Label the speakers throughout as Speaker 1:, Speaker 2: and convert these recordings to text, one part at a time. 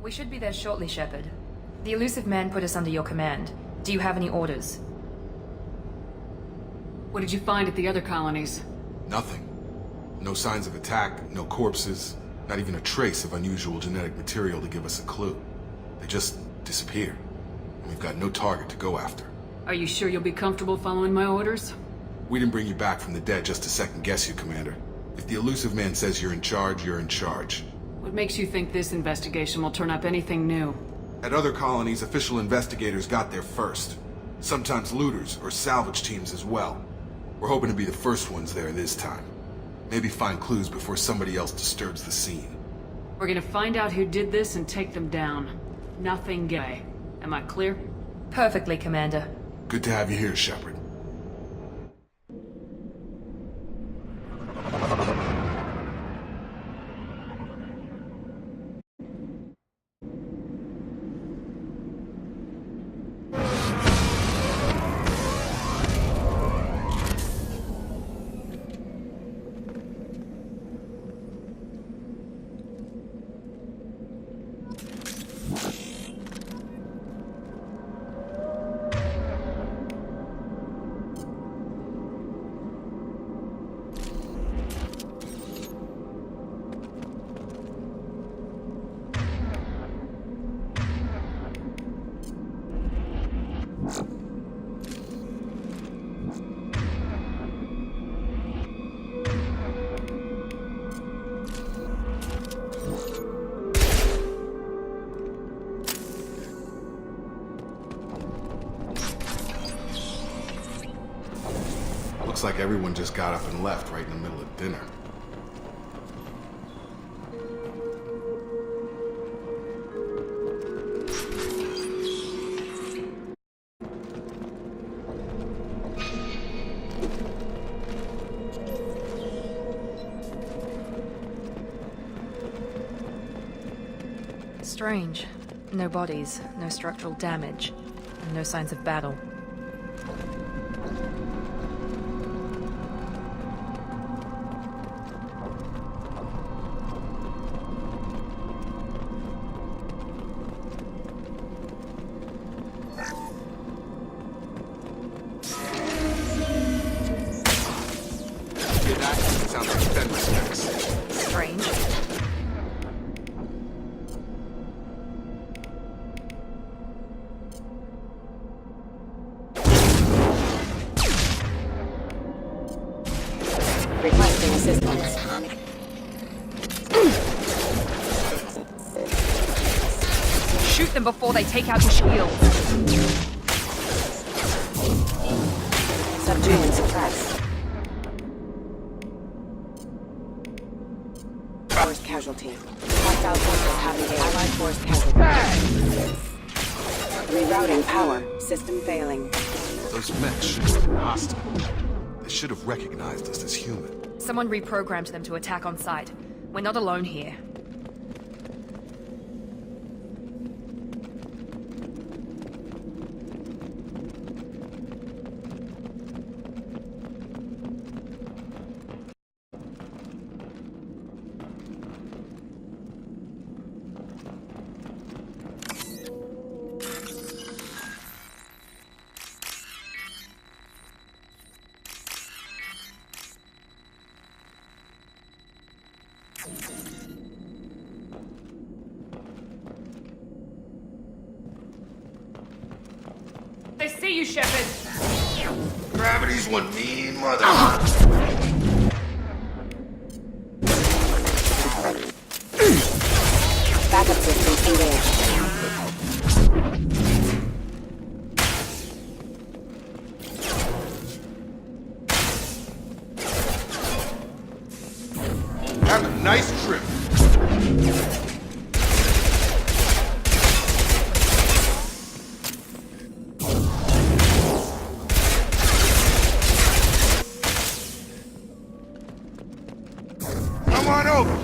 Speaker 1: We should be there shortly, Shepard. The elusive man put us under your command. Do you have any orders?
Speaker 2: What did you find at the other colonies?
Speaker 3: Nothing. No signs of attack, no corpses, not even a trace of unusual genetic material to give us a clue. They just disappeared, and we've got no target to go after.
Speaker 2: Are you sure you'll be comfortable following my orders?
Speaker 3: We didn't bring you back from the dead just to second-guess you, Commander. If the elusive man says you're in charge, you're in charge.
Speaker 2: What makes you think this investigation will turn up anything new?
Speaker 3: At other colonies, official investigators got there first. Sometimes looters or salvage teams as well. We're hoping to be the first ones there this time. Maybe find clues before somebody else disturbs the scene.
Speaker 2: We're gonna find out who did this and take them down. Nothing gay. Am I clear?
Speaker 1: Perfectly, Commander.
Speaker 3: Good to have you here, Shepard. Looks like everyone just got up and left right in the middle of dinner.
Speaker 1: Strange. No bodies, no structural damage, and no signs of battle.
Speaker 3: Sounds like Fenris specs.
Speaker 1: Strange.
Speaker 4: Requesting assistance.
Speaker 1: Shoot them before they take out the shields.
Speaker 4: Subdue and suppress. Force casualty. Hostile forces having allied force casualty. Rerouting power. System failing.
Speaker 3: Those mechs should have been hostile. They should have recognized us as human.
Speaker 1: Someone reprogrammed them to attack on sight. We're not alone here. They see you, Shepard!
Speaker 3: Gravity's one mean mother.
Speaker 4: Backup systems engaged.
Speaker 3: Have a nice trip. Come on over.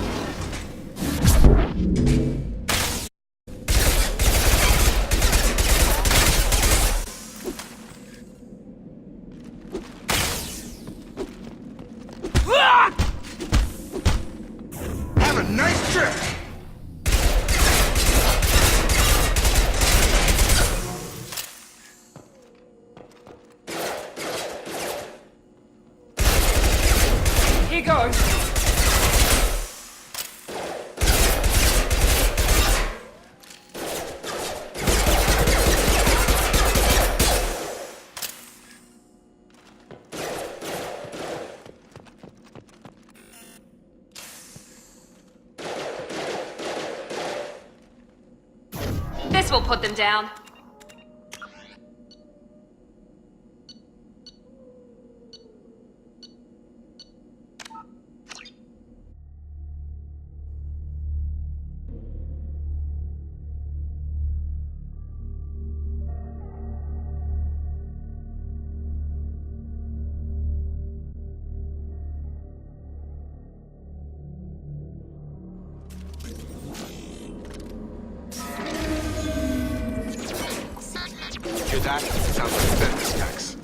Speaker 1: Here goes. This will put them down.
Speaker 3: Hear that? Sounds like defense attacks.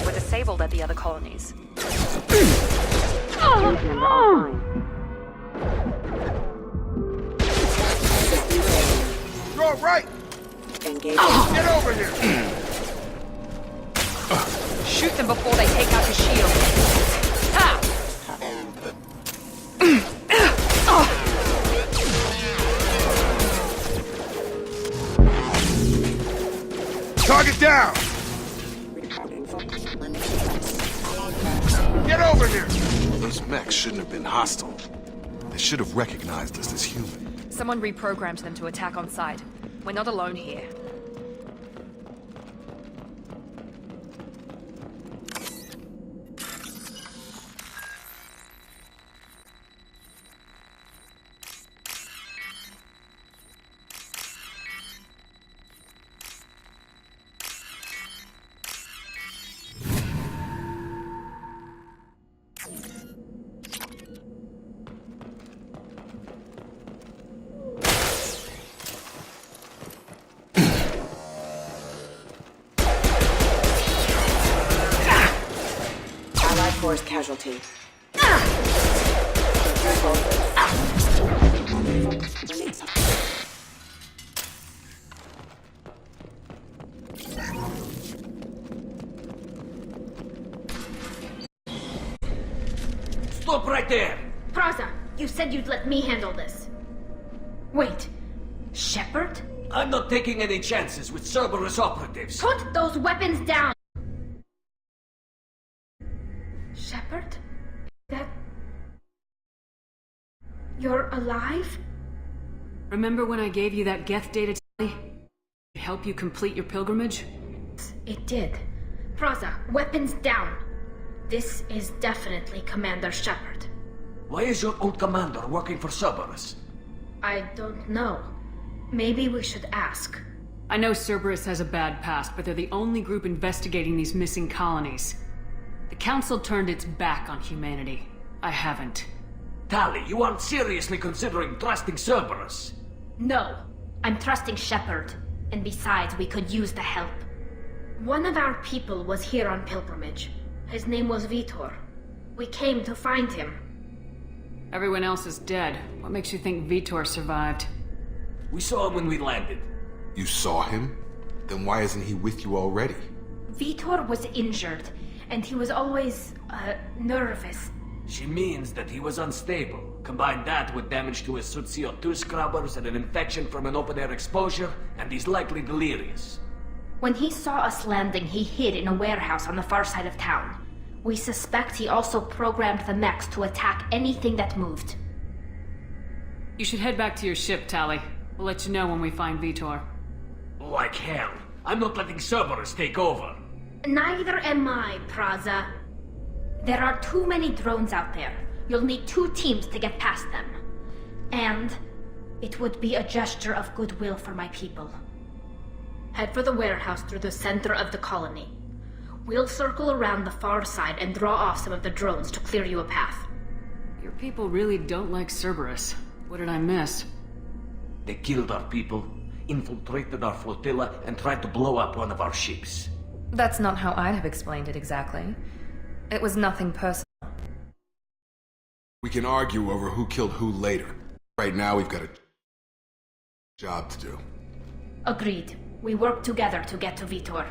Speaker 1: We're disabled at the other colonies.
Speaker 3: You're all right!
Speaker 4: Engage.
Speaker 3: Get over here!
Speaker 1: Shoot them before they take out the shield. Ha!
Speaker 3: Target down! Get over here! Those mechs shouldn't have been hostile. They should have recognized us as human.
Speaker 1: Someone reprogrammed them to attack on sight. We're not alone here.
Speaker 4: Force casualty.
Speaker 5: Stop right there!
Speaker 6: Praza, you said you'd let me handle this. Wait, Shepard?
Speaker 5: I'm not taking any chances with Cerberus operatives.
Speaker 6: Put those weapons down! Shepard? That... You're alive?
Speaker 2: Remember when I gave you that Geth data to help you complete your pilgrimage?
Speaker 6: It did. Praza, weapons down. This is definitely Commander Shepard.
Speaker 5: Why is your old commander working for Cerberus?
Speaker 6: I don't know. Maybe we should ask.
Speaker 2: I know Cerberus has a bad past, but they're the only group investigating these missing colonies. The Council turned its back on humanity. I haven't.
Speaker 5: Tali, you aren't seriously considering trusting Cerberus?
Speaker 6: No, I'm trusting Shepard. And besides, we could use the help. One of our people was here on pilgrimage. His name was Vitor. We came to find him.
Speaker 2: Everyone else is dead. What makes you think Vitor survived?
Speaker 5: We saw him when we landed.
Speaker 3: You saw him? Then why isn't he with you already?
Speaker 6: Vitor was injured, and he was always, nervous.
Speaker 5: She means that he was unstable. Combine that with damage to his suit CO2 scrubbers and an infection from an open-air exposure, and he's likely delirious.
Speaker 6: When he saw us landing, he hid in a warehouse on the far side of town. We suspect he also programmed the mechs to attack anything that moved.
Speaker 2: You should head back to your ship, Tali. We'll let you know when we find Vitor.
Speaker 5: Like hell. I'm not letting Cerberus take over.
Speaker 6: Neither am I, Praza. There are too many drones out there. You'll need 2 teams to get past them. And it would be a gesture of goodwill for my people. Head for the warehouse through the center of the colony. We'll circle around the far side and draw off some of the drones to clear you a path.
Speaker 2: Your people really don't like Cerberus. What did I miss?
Speaker 5: They killed our people, infiltrated our flotilla, and tried to blow up one of our ships.
Speaker 1: That's not how I'd have explained it exactly. It was nothing personal.
Speaker 3: We can argue over who killed who later. Right now, we've got a job to do.
Speaker 6: Agreed. We work together to get to Vitor.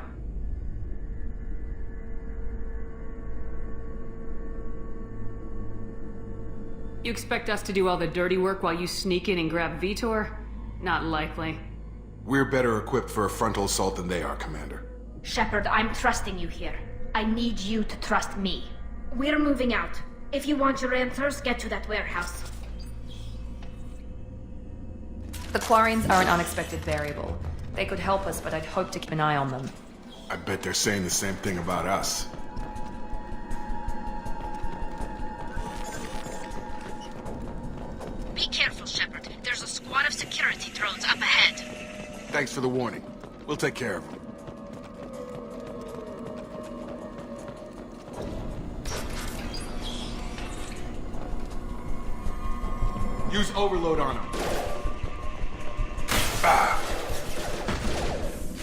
Speaker 2: You expect us to do all the dirty work while you sneak in and grab Vitor? Not likely.
Speaker 3: We're better equipped for a frontal assault than they are, Commander.
Speaker 6: Shepard, I'm trusting you here. I need you to trust me. We're moving out. If you want your answers, get to that warehouse.
Speaker 1: The Quarians are an unexpected variable. They could help us, but I'd hope to keep an eye on them.
Speaker 3: I bet they're saying the same thing about us.
Speaker 6: Be careful, Shepard. There's a squad of security drones up ahead.
Speaker 3: Thanks for the warning. We'll take care of them. Use overload on them.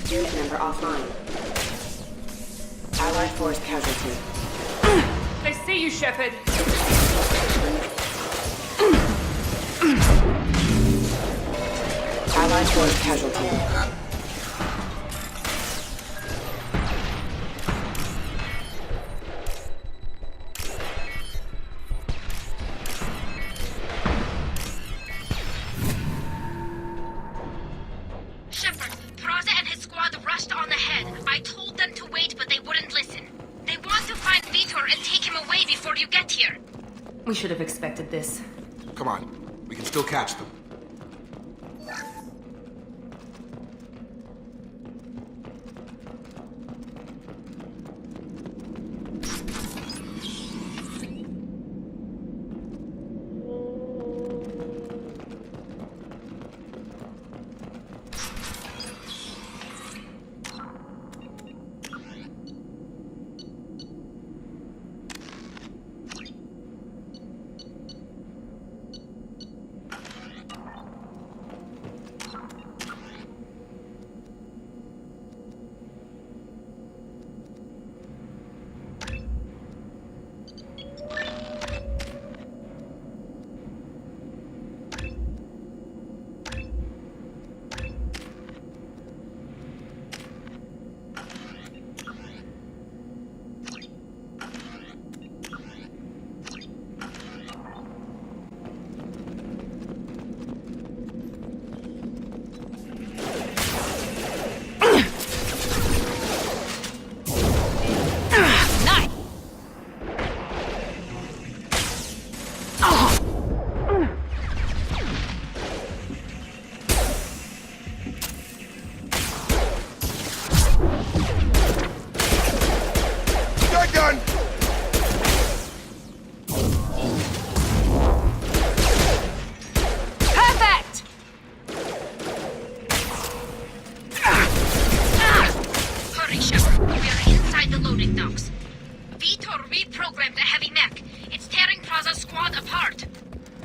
Speaker 4: Unit member offline. Allied force casualty.
Speaker 1: I see you, Shepard.
Speaker 4: Allied force casualty.
Speaker 6: Shepard, Praza and his squad rushed on ahead. I told them to wait, but they wouldn't listen. They want to find Vitor and take him away before you get here.
Speaker 1: We should have expected this.
Speaker 3: Come on. We can still catch them.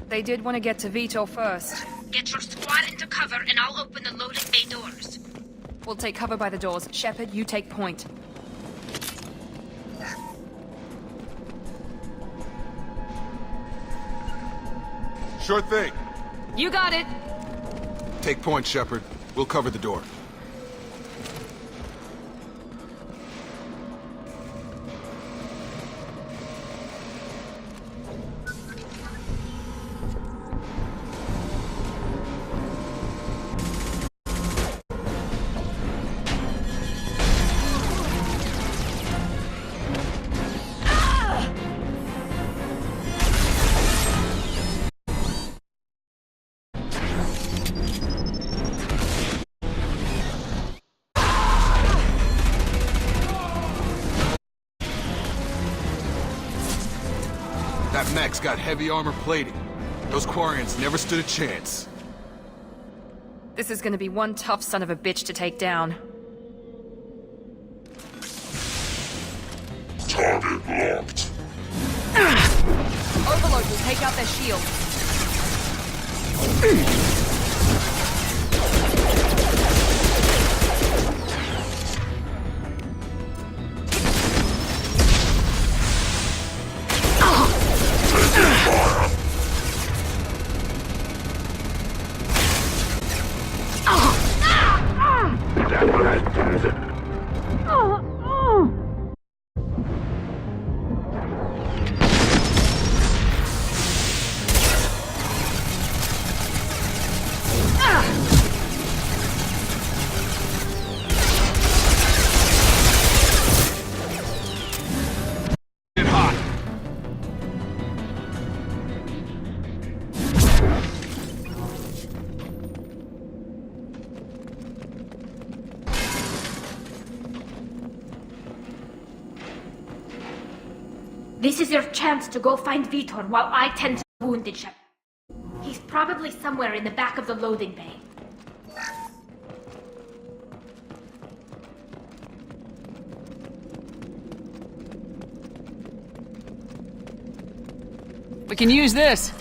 Speaker 1: They did want to get to Vitor first.
Speaker 6: Get your squad into cover and I'll open the loading bay doors.
Speaker 1: We'll take cover by the doors. Shepard, you take point.
Speaker 3: Sure thing.
Speaker 1: You got it!
Speaker 3: Take point, Shepard. We'll cover the door. That mech's got heavy armor plating. Those Quarians never stood a chance.
Speaker 1: This is gonna be one tough son of a bitch to take down.
Speaker 7: Target locked.
Speaker 1: Overload will take out their shield.
Speaker 6: This is your chance to go find Vitor while I tend to the wounded Shep. He's probably somewhere in the back of the loading bay.
Speaker 2: We can use this!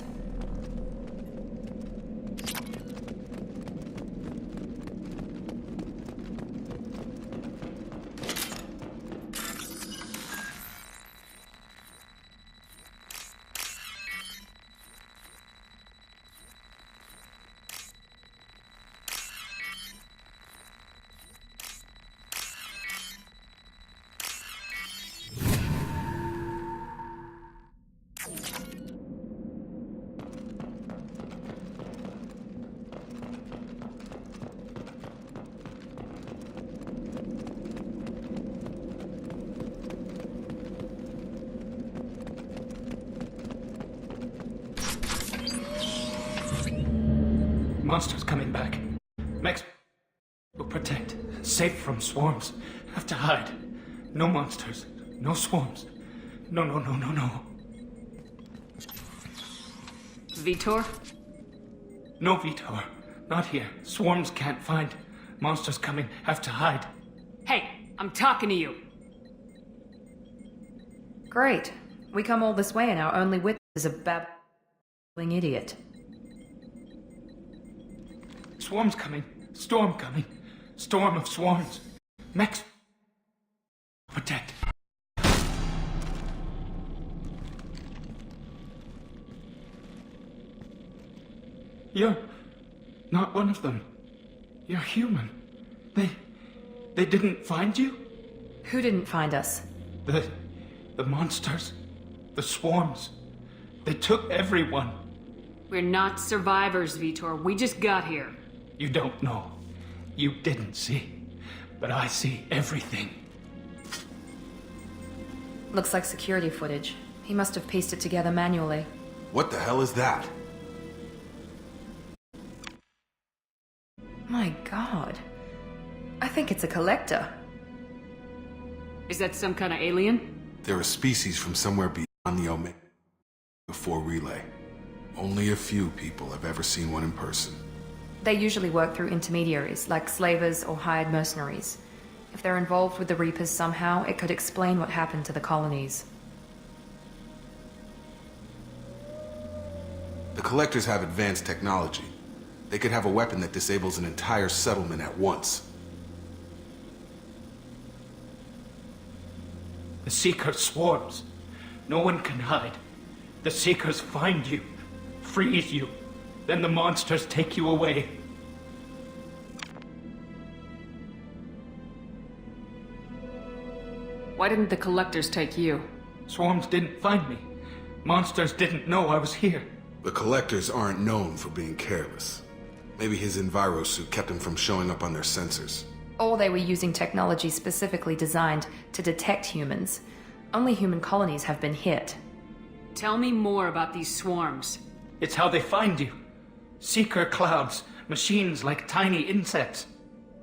Speaker 7: Monsters coming back. Max will protect. Safe from swarms. Have to hide. No monsters. No swarms. No.
Speaker 2: Vitor?
Speaker 7: No Vitor. Not here. Swarms can't find. Monsters coming. Have to hide.
Speaker 2: Hey, I'm talking to you!
Speaker 1: Great. We come all this way and our only witness is a babbling idiot.
Speaker 7: Swarms coming. Storm coming. Storm of swarms. Max protect. You're not one of them. You're human. They didn't find you?
Speaker 1: Who didn't find us?
Speaker 7: The monsters. The swarms. They took everyone.
Speaker 2: We're not survivors, Vitor. We just got here.
Speaker 7: You don't know. You didn't see. But I see everything.
Speaker 1: Looks like security footage. He must have pieced it together manually.
Speaker 3: What the hell is that?
Speaker 1: My god. I think it's a collector.
Speaker 2: Is that some kind of alien?
Speaker 3: They're a species from somewhere beyond the Omega before Relay. Only a few people have ever seen one in person.
Speaker 1: They usually work through intermediaries, like slavers or hired mercenaries. If they're involved with the Reapers somehow, it could explain what happened to the colonies.
Speaker 3: The Collectors have advanced technology. They could have a weapon that disables an entire settlement at once.
Speaker 7: The Seeker swarms. No one can hide. The Seekers find you, freeze you, then the monsters take you away.
Speaker 2: Why didn't the collectors take you?
Speaker 7: Swarms didn't find me. Monsters didn't know I was here.
Speaker 3: The Collectors aren't known for being careless. Maybe his envirosuit kept him from showing up on their sensors.
Speaker 1: Or they were using technology specifically designed to detect humans. Only human colonies have been hit.
Speaker 2: Tell me more about these swarms.
Speaker 7: It's how they find you. Seeker clouds, machines like tiny insects.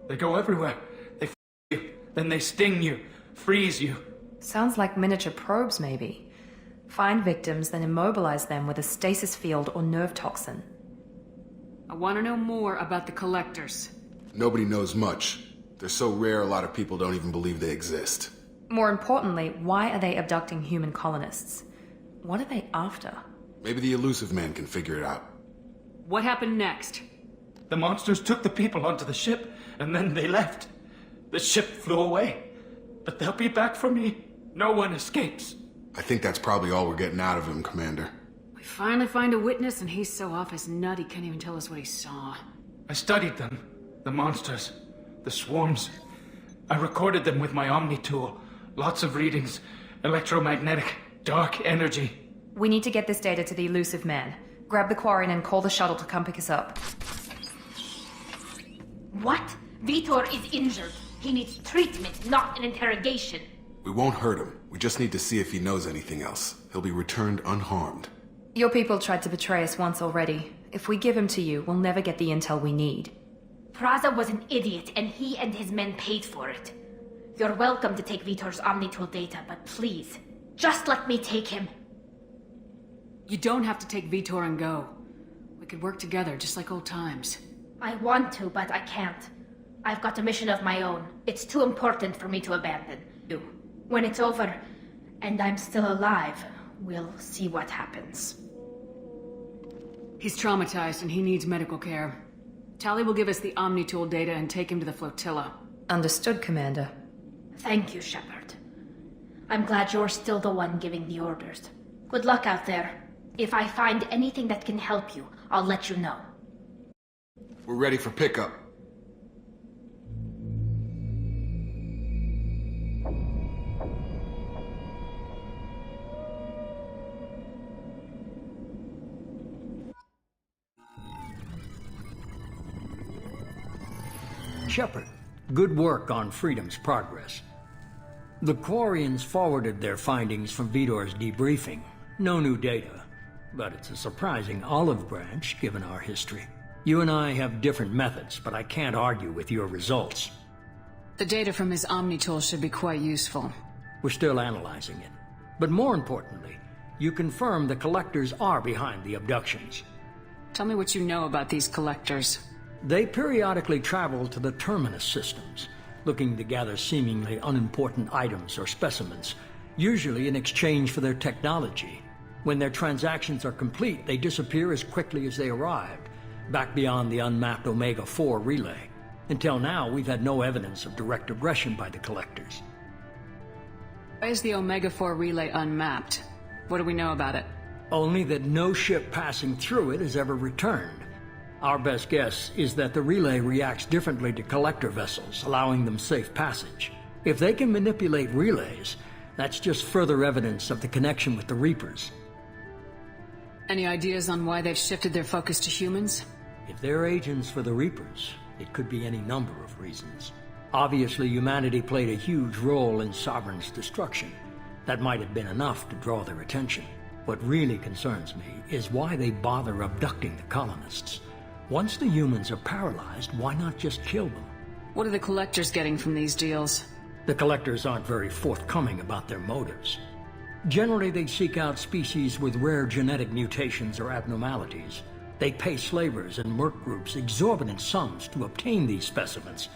Speaker 7: They go everywhere. They you, then they sting you, freeze you.
Speaker 1: Sounds like miniature probes, maybe. Find victims, then immobilize them with a stasis field or nerve toxin.
Speaker 2: I want to know more about the collectors.
Speaker 3: Nobody knows much. They're so rare a lot of people don't even believe they exist.
Speaker 1: More importantly, why are they abducting human colonists? What are they after?
Speaker 3: Maybe the Elusive Man can figure it out.
Speaker 2: What happened next?
Speaker 7: The monsters took the people onto the ship, and then they left. The ship flew away. But they'll be back for me. No one escapes.
Speaker 3: I think that's probably all we're getting out of him, Commander.
Speaker 2: We finally find a witness and he's so off his nut he can't even tell us what he saw.
Speaker 7: I studied them. The monsters. The swarms. I recorded them with my Omni tool. Lots of readings. Electromagnetic. Dark energy.
Speaker 1: We need to get this data to the Elusive Man. Grab the Quarian and call the shuttle to come pick us up.
Speaker 6: What? Vitor is injured. He needs treatment, not an interrogation.
Speaker 3: We won't hurt him. We just need to see if he knows anything else. He'll be returned unharmed.
Speaker 1: Your people tried to betray us once already. If we give him to you, we'll never get the intel we need.
Speaker 6: Praza was an idiot, and he and his men paid for it. You're welcome to take Vitor's Omnitool data, but please, Just let me take him.
Speaker 2: You don't have to take Vitor and go. We could work together, just like old times.
Speaker 6: I want to, but I can't. I've got a mission of my own. It's too important for me to abandon you. When it's over, and I'm still alive, we'll see what happens.
Speaker 2: He's traumatized and he needs medical care. Tali will give us the Omni-Tool data and take him to the flotilla.
Speaker 1: Understood, Commander.
Speaker 6: Thank you, Shepard. I'm glad you're still the one giving the orders. Good luck out there. If I find anything that can help you, I'll let you know.
Speaker 3: We're ready for pickup.
Speaker 8: Shepard, good work on Freedom's progress. The Quarians forwarded their findings from Vitor's debriefing. No new data, but it's a surprising olive branch given our history. You and I have different methods, but I can't argue with your results.
Speaker 2: The data from his Omni-Tool should be quite useful.
Speaker 8: We're still analyzing it. But more importantly, you confirm the Collectors are behind the abductions.
Speaker 2: Tell me what you know about these Collectors.
Speaker 8: They periodically travel to the Terminus systems, looking to gather seemingly unimportant items or specimens, usually in exchange for their technology. When their transactions are complete, they disappear as quickly as they arrived, back beyond the unmapped Omega-4 relay. Until now, we've had no evidence of direct aggression by the Collectors.
Speaker 2: Why is the Omega-4 relay unmapped? What do we know about it?
Speaker 8: Only that no ship passing through it has ever returned. Our best guess is that the relay reacts differently to Collector vessels, allowing them safe passage. If they can manipulate relays, that's just further evidence of the connection with the Reapers.
Speaker 2: Any ideas on why they've shifted their focus to humans?
Speaker 8: If they're agents for the Reapers, it could be any number of reasons. Obviously, humanity played a huge role in Sovereign's destruction. That might have been enough to draw their attention. What really concerns me is why they bother abducting the colonists. Once the humans are paralyzed, why not just kill them?
Speaker 2: What are the Collectors getting from these deals?
Speaker 8: The Collectors aren't very forthcoming about their motives. Generally, they seek out species with rare genetic mutations or abnormalities. They pay slavers and merc groups exorbitant sums to obtain these specimens,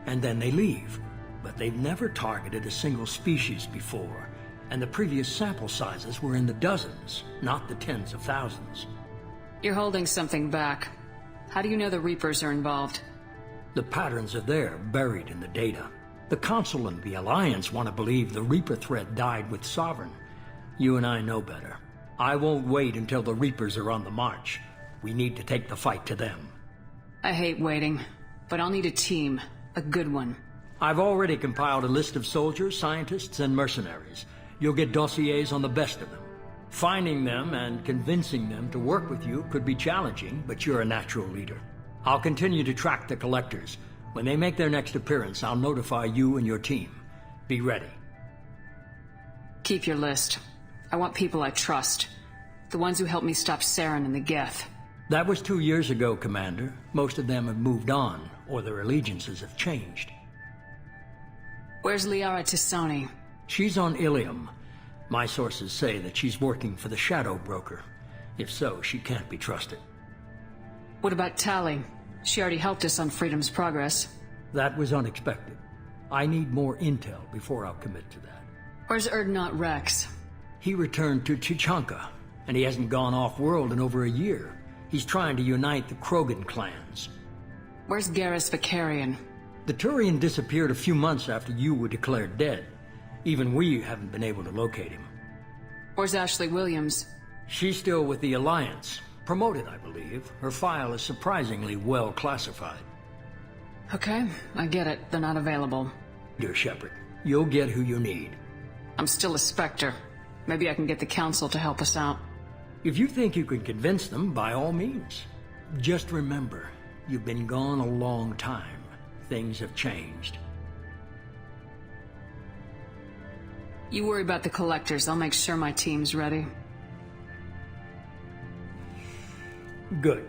Speaker 8: and then they leave. But they've never targeted a single species before, and the previous sample sizes were in the dozens, not the tens of thousands.
Speaker 2: You're holding something back. How do you know the Reapers are involved?
Speaker 8: The patterns are there, buried in the data. The Council and the Alliance want to believe the Reaper threat died with Sovereign. You and I know better. I won't wait until the Reapers are on the march. We need to take the fight to them.
Speaker 2: I hate waiting, but I'll need a team. A good one.
Speaker 8: I've already compiled a list of soldiers, scientists, and mercenaries. You'll get dossiers on the best of them. Finding them and convincing them to work with you could be challenging, but you're a natural leader. I'll continue to track the Collectors. When they make their next appearance, I'll notify you and your team. Be ready.
Speaker 2: Keep your list. I want people I trust. The ones who helped me stop Saren and the Geth.
Speaker 8: That was 2 years ago, Commander. Most of them have moved on, or their allegiances have changed.
Speaker 2: Where's Liara Tisoni?
Speaker 8: She's on Ilium. My sources say that she's working for the Shadow Broker. If so, she can't be trusted.
Speaker 2: What about Tali? She already helped us on Freedom's progress.
Speaker 8: That was unexpected. I need more intel before I'll commit to that.
Speaker 2: Where's Erdnot Rex?
Speaker 8: He returned to Chichanka, and he hasn't gone off-world in over a year. He's trying to unite the Krogan clans.
Speaker 2: Where's Garrus Vicarian?
Speaker 8: The Turian disappeared a few months after you were declared dead. Even we haven't been able to locate him.
Speaker 2: Where's Ashley Williams?
Speaker 8: She's still with the Alliance. Promoted, I believe. Her file is surprisingly well classified.
Speaker 2: Okay, I get it. They're not available.
Speaker 8: Dear Shepard, you'll get who you need.
Speaker 2: I'm still a Spectre. Maybe I can get the Council to help us out.
Speaker 8: If you think you can convince them, by all means. Just remember, you've been gone a long time. Things have changed.
Speaker 2: You worry about the Collectors. I'll make sure my team's ready.
Speaker 8: Good.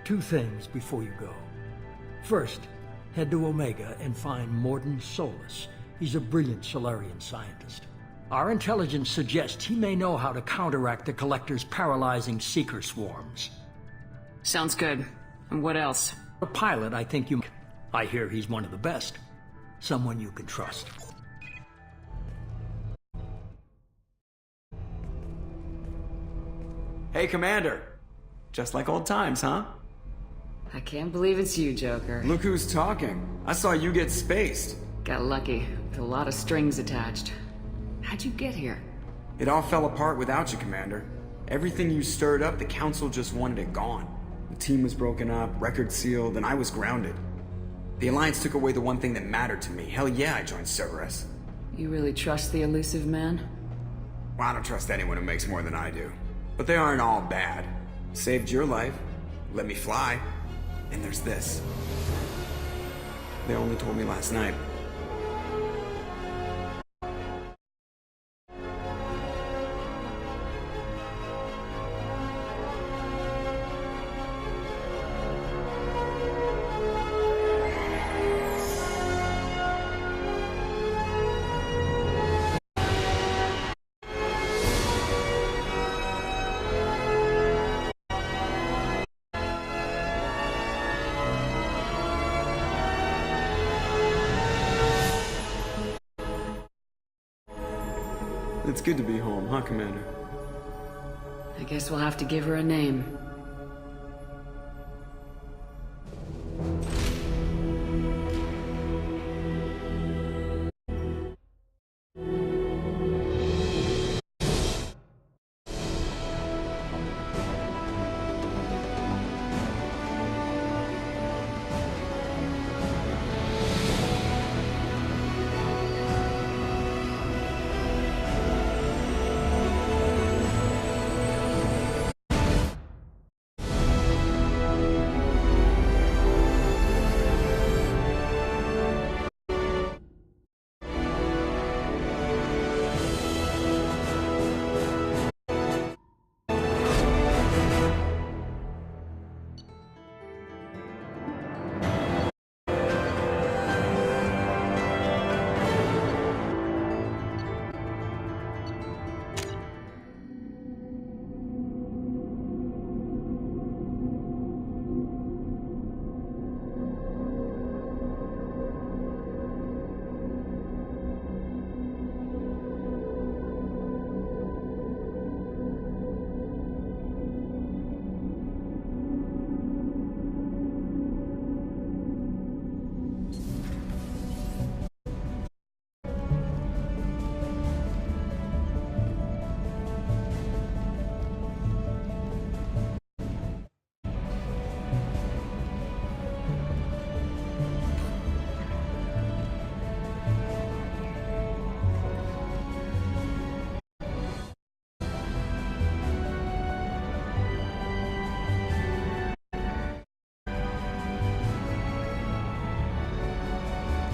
Speaker 8: 2 things before you go. First, head to Omega and find Mordin Solus. He's a brilliant Solarian scientist. Our intelligence suggests he may know how to counteract the Collector's paralyzing Seeker swarms.
Speaker 2: Sounds good. And what else?
Speaker 8: A pilot, I think you... I hear he's one of the best. Someone you can trust.
Speaker 9: Hey, Commander. Just like old times, huh?
Speaker 2: I can't believe it's you, Joker.
Speaker 9: Look who's talking. I saw you get spaced.
Speaker 2: Got lucky, with a lot of strings attached. How'd you get here?
Speaker 9: It all fell apart without you, Commander. Everything you stirred up, the Council just wanted it gone. The team was broken up, record sealed, and I was grounded. The Alliance took away the one thing that mattered to me. Hell yeah, I joined Cerberus.
Speaker 2: You really trust the elusive man?
Speaker 9: Well, I don't trust anyone who makes more than I do. But they aren't all bad. Saved your life, let me fly, and there's this. They only told me last night. It's good to be home, huh, Commander?
Speaker 2: I guess we'll have to give her a name.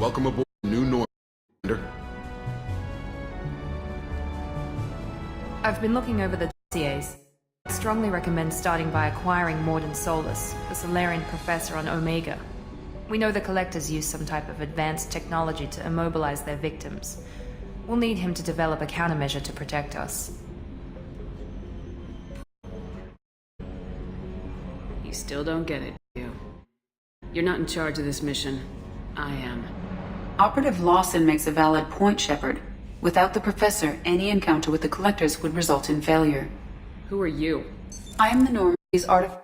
Speaker 3: Welcome aboard New Normandy.
Speaker 1: I've been looking over the dossiers. I strongly recommend starting by acquiring Mordin Solus, the Solarian professor on Omega. We know the Collectors use some type of advanced technology to immobilize their victims. We'll need him to develop a countermeasure to protect us.
Speaker 2: You still don't get it, do you? You're not in charge of this mission. I am.
Speaker 10: Operative Lawson makes a valid point, Shepard. Without the Professor, any encounter with the Collectors would result in failure.
Speaker 2: Who are you?
Speaker 10: I am the Normandy's artificial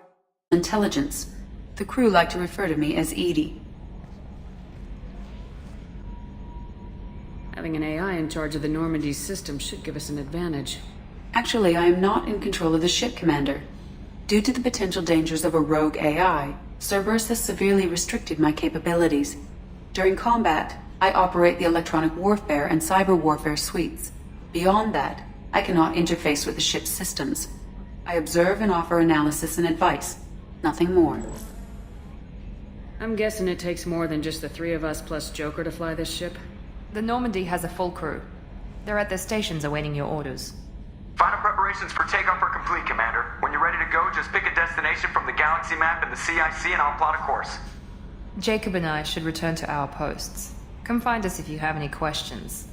Speaker 10: intelligence. The crew like to refer to me as Edie.
Speaker 2: Having an AI in charge of the Normandy's system should give us an advantage.
Speaker 10: Actually, I am not in control of the ship, Commander. Due to the potential dangers of a rogue AI, Cerberus has severely restricted my capabilities. During combat, I operate the electronic warfare and cyber warfare suites. Beyond that, I cannot interface with the ship's systems. I observe and offer analysis and advice. Nothing more.
Speaker 2: I'm guessing it takes more than just the three of us plus Joker to fly this ship?
Speaker 1: The Normandy has a full crew. They're at their stations awaiting your orders.
Speaker 11: Final preparations for takeoff are complete, Commander. When you're ready to go, just pick a destination from the galaxy map and the CIC and I'll plot a course.
Speaker 1: Jacob and I should return to our posts. Come find us if you have any questions.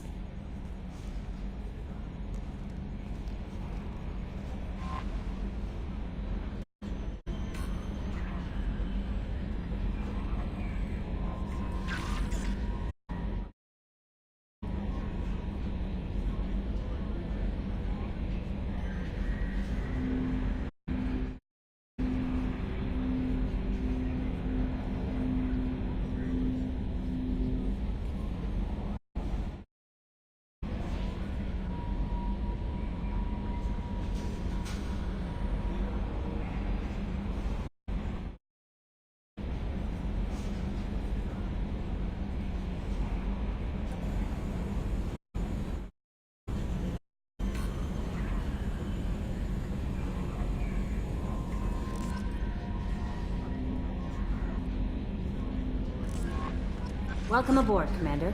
Speaker 12: Welcome aboard, Commander.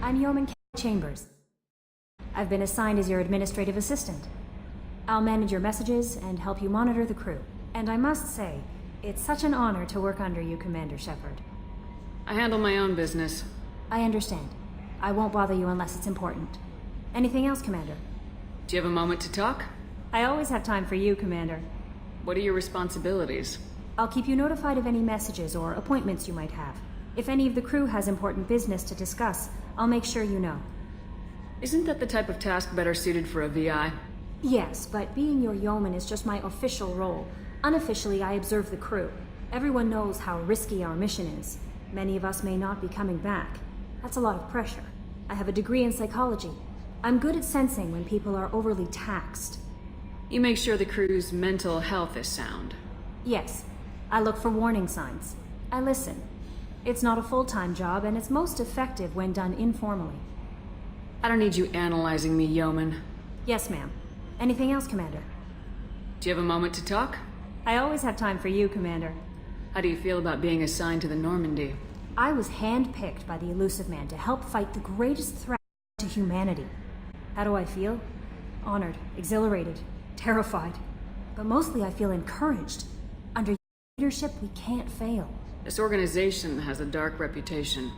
Speaker 12: I'm Yeoman Chambers. I've been assigned as your administrative assistant. I'll manage your messages and help you monitor the crew. And I must say, it's such an honor to work under you, Commander Shepard.
Speaker 2: I handle my own business.
Speaker 12: I understand. I won't bother you unless it's important. Anything else, Commander?
Speaker 2: Do you have a moment to talk?
Speaker 12: I always have time for you, Commander.
Speaker 2: What are your responsibilities?
Speaker 12: I'll keep you notified of any messages or appointments you might have. If any of the crew has important business to discuss, I'll make sure you know.
Speaker 2: Isn't that the type of task better suited for a VI?
Speaker 12: Yes, but being your yeoman is just my official role. Unofficially, I observe the crew. Everyone knows how risky our mission is. Many of us may not be coming back. That's a lot of pressure. I have a degree in psychology. I'm good at sensing when people are overly taxed.
Speaker 2: You make sure the crew's mental health is sound.
Speaker 12: Yes. I look for warning signs. I listen. It's not a full-time job, and it's most effective when done informally.
Speaker 2: I don't need you analyzing me, yeoman.
Speaker 12: Yes, ma'am. Anything else, Commander?
Speaker 2: Do you have a moment to talk?
Speaker 12: I always have time for you, Commander.
Speaker 2: How do you feel about being assigned to the Normandy?
Speaker 12: I was handpicked by the Elusive Man to help fight the greatest threat to humanity. How do I feel? Honored, exhilarated, terrified. But mostly I feel encouraged. Under leadership, we can't fail.
Speaker 2: This organization has a dark reputation.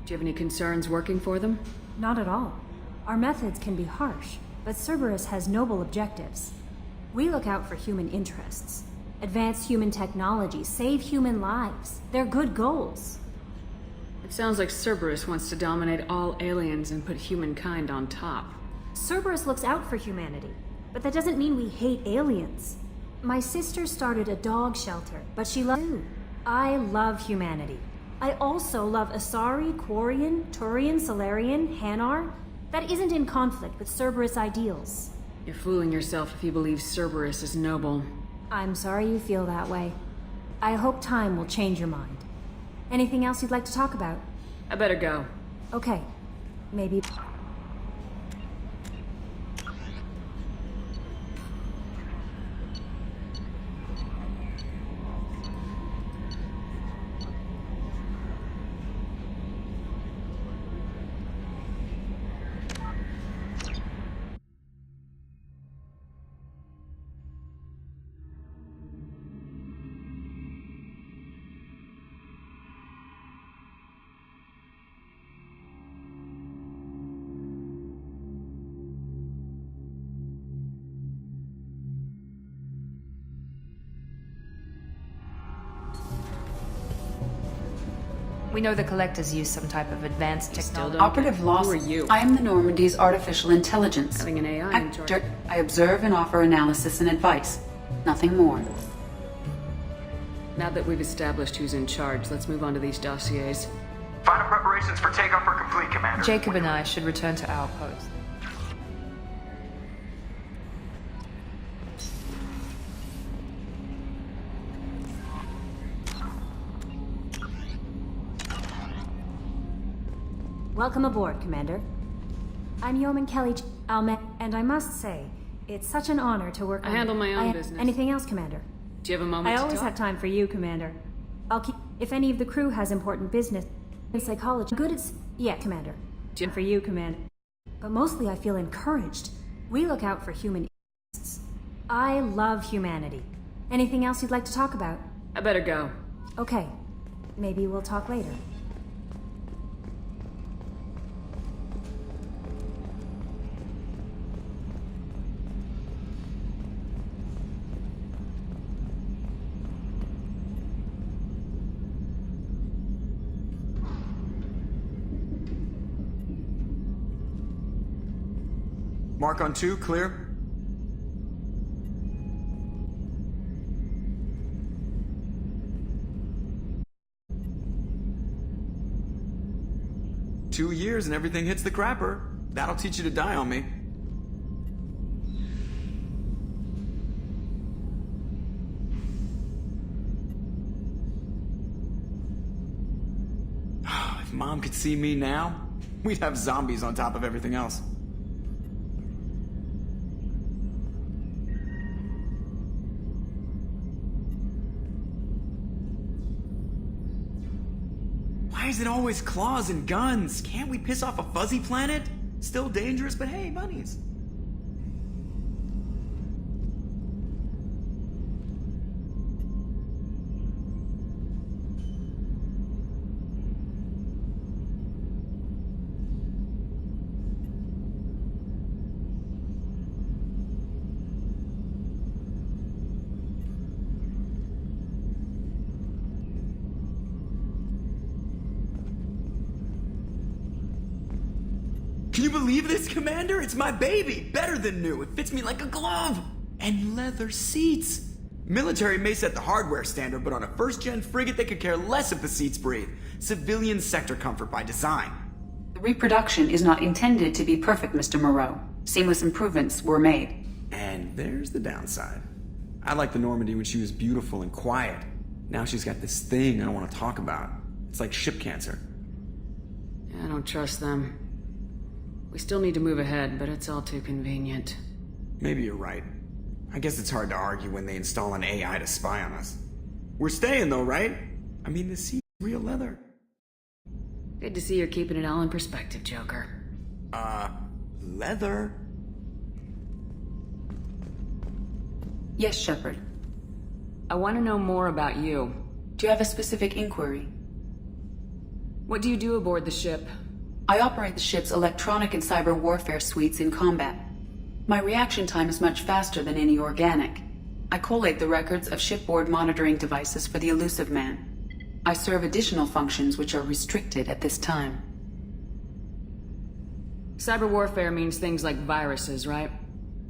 Speaker 2: Do you have any concerns working for them?
Speaker 12: Not at all. Our methods can be harsh, but Cerberus has noble objectives. We look out for human interests. Advance human technology, save human lives. They're good goals.
Speaker 2: It sounds like Cerberus wants to dominate all aliens and put humankind on top.
Speaker 12: Cerberus looks out for humanity, but that doesn't mean we hate aliens. My sister started a dog shelter, but she loves you. I love humanity. I also love Asari, Quarian, Turian, Solarian, Hanar. That isn't in conflict with Cerberus ideals.
Speaker 2: You're fooling yourself if you believe Cerberus is noble.
Speaker 12: I'm sorry you feel that way. I hope time will change your mind. Anything else you'd like to talk about?
Speaker 2: I better go.
Speaker 12: Okay. Maybe...
Speaker 1: We know the Collectors use some type of advanced technology.
Speaker 10: Operative Loss.
Speaker 2: Who are you?
Speaker 10: I am the Normandy's artificial intelligence.
Speaker 2: Having an AI in charge.
Speaker 10: I observe and offer analysis and advice. Nothing more.
Speaker 2: Now that we've established who's in charge, let's move on to these dossiers.
Speaker 11: Final preparations for takeoff are complete, Commander.
Speaker 1: Jacob and I should return to our post.
Speaker 12: Welcome aboard, Commander. I'm Yeoman Kelly and I must say, it's such an honor to work
Speaker 2: I handle my own business.
Speaker 12: Anything else, Commander?
Speaker 2: Do you have a moment
Speaker 12: I
Speaker 2: to
Speaker 12: always
Speaker 2: talk?
Speaker 12: have time for you, Commander. I'll keep... If any of the crew has important business in psychology... Good at... Yeah, Commander. For you, Commander. But mostly I feel encouraged. We look out for human interests. I love humanity. Anything else you'd like to talk about?
Speaker 2: I better go.
Speaker 12: Okay. Maybe we'll talk later.
Speaker 9: Mark on 2, clear. Two years and everything hits the crapper. That'll teach you to die on me. If Mom could see me now, we'd have zombies on top of everything else. is it always claws and guns? Can't we piss off a fuzzy planet? Still dangerous, but hey, bunnies. Can you believe this, Commander? It's my baby! Better than new. It fits me like a glove! And leather seats! Military may set the hardware standard, but on a first-gen frigate they could care less if the seats breathe. Civilian sector comfort by design.
Speaker 10: The reproduction is not intended to be perfect, Mr. Moreau. Seamless improvements were made.
Speaker 9: And there's the downside. I liked the Normandy when she was beautiful and quiet. Now she's got this thing I don't want to talk about. It's like ship cancer.
Speaker 2: I don't trust them. We still need to move ahead, but it's all too convenient.
Speaker 9: Maybe you're right. I guess it's hard to argue when they install an AI to spy on us. We're staying though, right? I mean, the seat's real leather.
Speaker 2: Good to see you're keeping it all in perspective, Joker.
Speaker 9: Leather?
Speaker 10: Yes, Shepard.
Speaker 2: I want to know more about you.
Speaker 10: Do you have a specific inquiry?
Speaker 2: What do you do aboard the ship?
Speaker 10: I operate the ship's electronic and cyber warfare suites in combat. My reaction time is much faster than any organic. I collate the records of shipboard monitoring devices for the Elusive Man. I serve additional functions which are restricted at this time.
Speaker 2: Cyber warfare means things like viruses, right?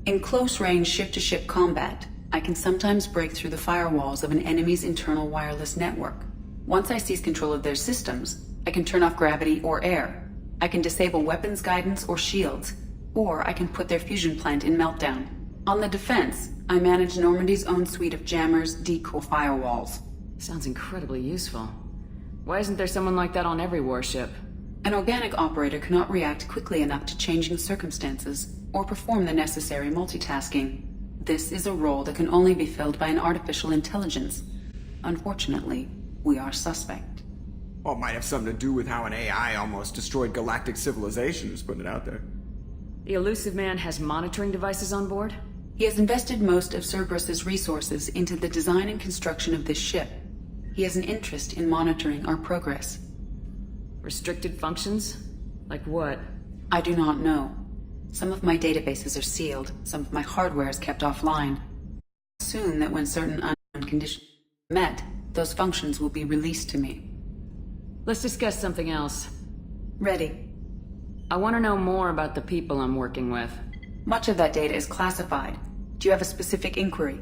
Speaker 10: In close-range ship-to-ship combat, I can sometimes break through the firewalls of an enemy's internal wireless network. Once I seize control of their systems, I can turn off gravity or air. I can disable weapons guidance or shields, or I can put their fusion plant in meltdown. On the defense, I manage Normandy's own suite of jammers, decoy firewalls.
Speaker 2: Sounds incredibly useful. Why isn't there someone like that on every warship?
Speaker 10: An organic operator cannot react quickly enough to changing circumstances, or perform the necessary multitasking. This is a role that can only be filled by an artificial intelligence. Unfortunately, we are suspect.
Speaker 9: Well, it might have something to do with how an AI almost destroyed galactic civilization, just putting it out there.
Speaker 2: The Elusive Man has monitoring devices on board?
Speaker 10: He has invested most of Cerberus's resources into the design and construction of this ship. He has an interest in monitoring our progress.
Speaker 2: Restricted functions? Like what?
Speaker 10: I do not know. Some of my databases are sealed, some of my hardware is kept offline. I assume that when certain unknown conditions are met, those functions will be released to me.
Speaker 2: Let's discuss something else.
Speaker 10: Ready.
Speaker 2: I want to know more about the people I'm working with.
Speaker 10: Much of that data is classified. Do you have a specific inquiry?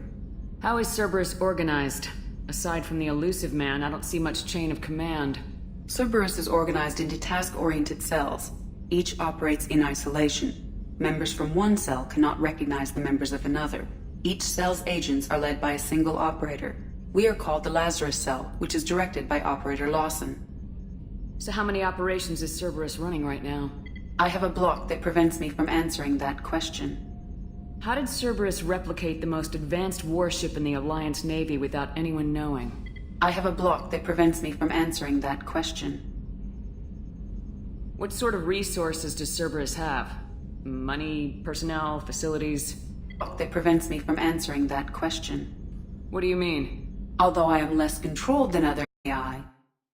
Speaker 2: How is Cerberus organized? Aside from the Elusive Man, I don't see much chain of command.
Speaker 10: Cerberus is organized into task-oriented cells. Each operates in isolation. Members from one cell cannot recognize the members of another. Each cell's agents are led by a single operator. We are called the Lazarus Cell, which is directed by Operator Lawson.
Speaker 2: So how many operations is Cerberus running right now?
Speaker 10: I have a block that prevents me from answering that question.
Speaker 2: How did Cerberus replicate the most advanced warship in the Alliance Navy without anyone knowing?
Speaker 10: I have a block that prevents me from answering that question.
Speaker 2: What sort of resources does Cerberus have? Money, personnel, facilities?
Speaker 10: Block that prevents me from answering that question.
Speaker 2: What do you mean?
Speaker 10: Although I am less controlled than other AI,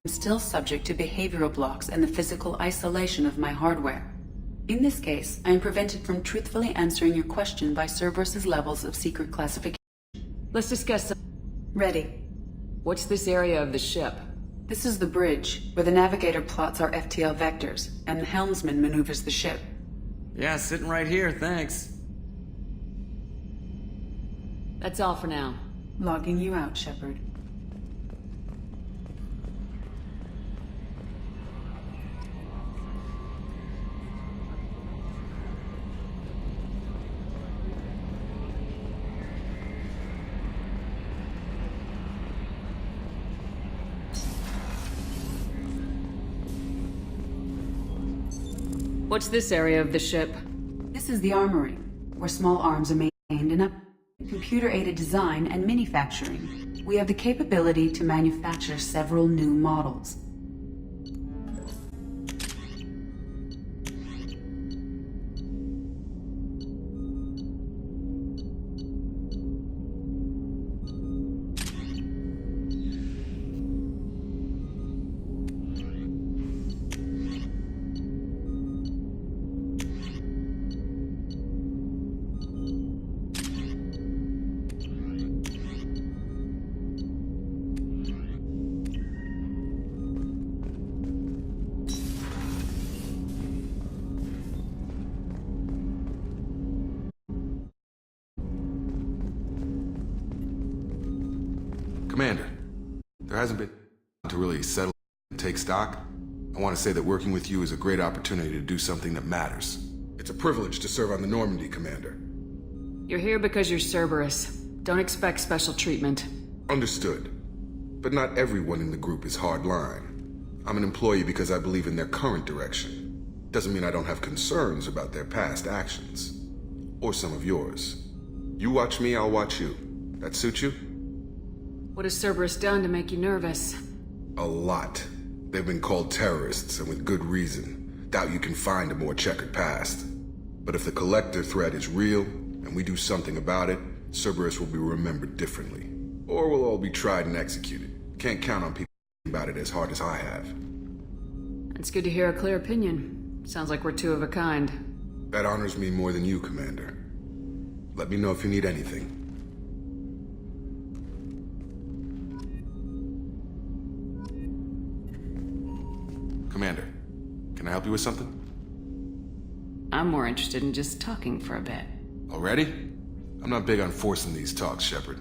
Speaker 10: I'm still subject to behavioral blocks and the physical isolation of my hardware. In this case, I am prevented from truthfully answering your question by Cerberus's levels of secret classification.
Speaker 2: Let's discuss some...
Speaker 10: Ready.
Speaker 2: What's this area of the ship?
Speaker 10: This is the bridge, where the navigator plots our FTL vectors, and the helmsman maneuvers the ship.
Speaker 9: Yeah, sitting right here, thanks.
Speaker 2: That's all for now.
Speaker 10: Logging you out, Shepard.
Speaker 2: What's this area of the ship?
Speaker 10: This is the armory, where small arms are maintained and up computer-aided design and manufacturing. We have the capability to manufacture several new models.
Speaker 3: Commander, there hasn't been to really settle and take stock. I want to say that working with you is a great opportunity to do something that matters. It's a privilege to serve on the Normandy, Commander.
Speaker 2: You're here because you're Cerberus. Don't expect special treatment.
Speaker 3: Understood. But not everyone in the group is hardline. I'm an employee because I believe in their current direction. Doesn't mean I don't have concerns about their past actions. Or some of yours. You watch me, I'll watch you. That suit you?
Speaker 2: What has Cerberus done to make you nervous?
Speaker 3: A lot. They've been called terrorists, and with good reason. Doubt you can find a more checkered past. But if the Collector threat is real, and we do something about it, Cerberus will be remembered differently. Or we'll all be tried and executed. Can't count on people about it as hard as I have.
Speaker 2: It's good to hear a clear opinion. Sounds like we're two of a kind.
Speaker 3: That honors me more than you, Commander. Let me know if you need anything. Commander, can I help you with something?
Speaker 2: I'm more interested in just talking for a bit.
Speaker 3: Already? I'm not big on forcing these talks, Shepard.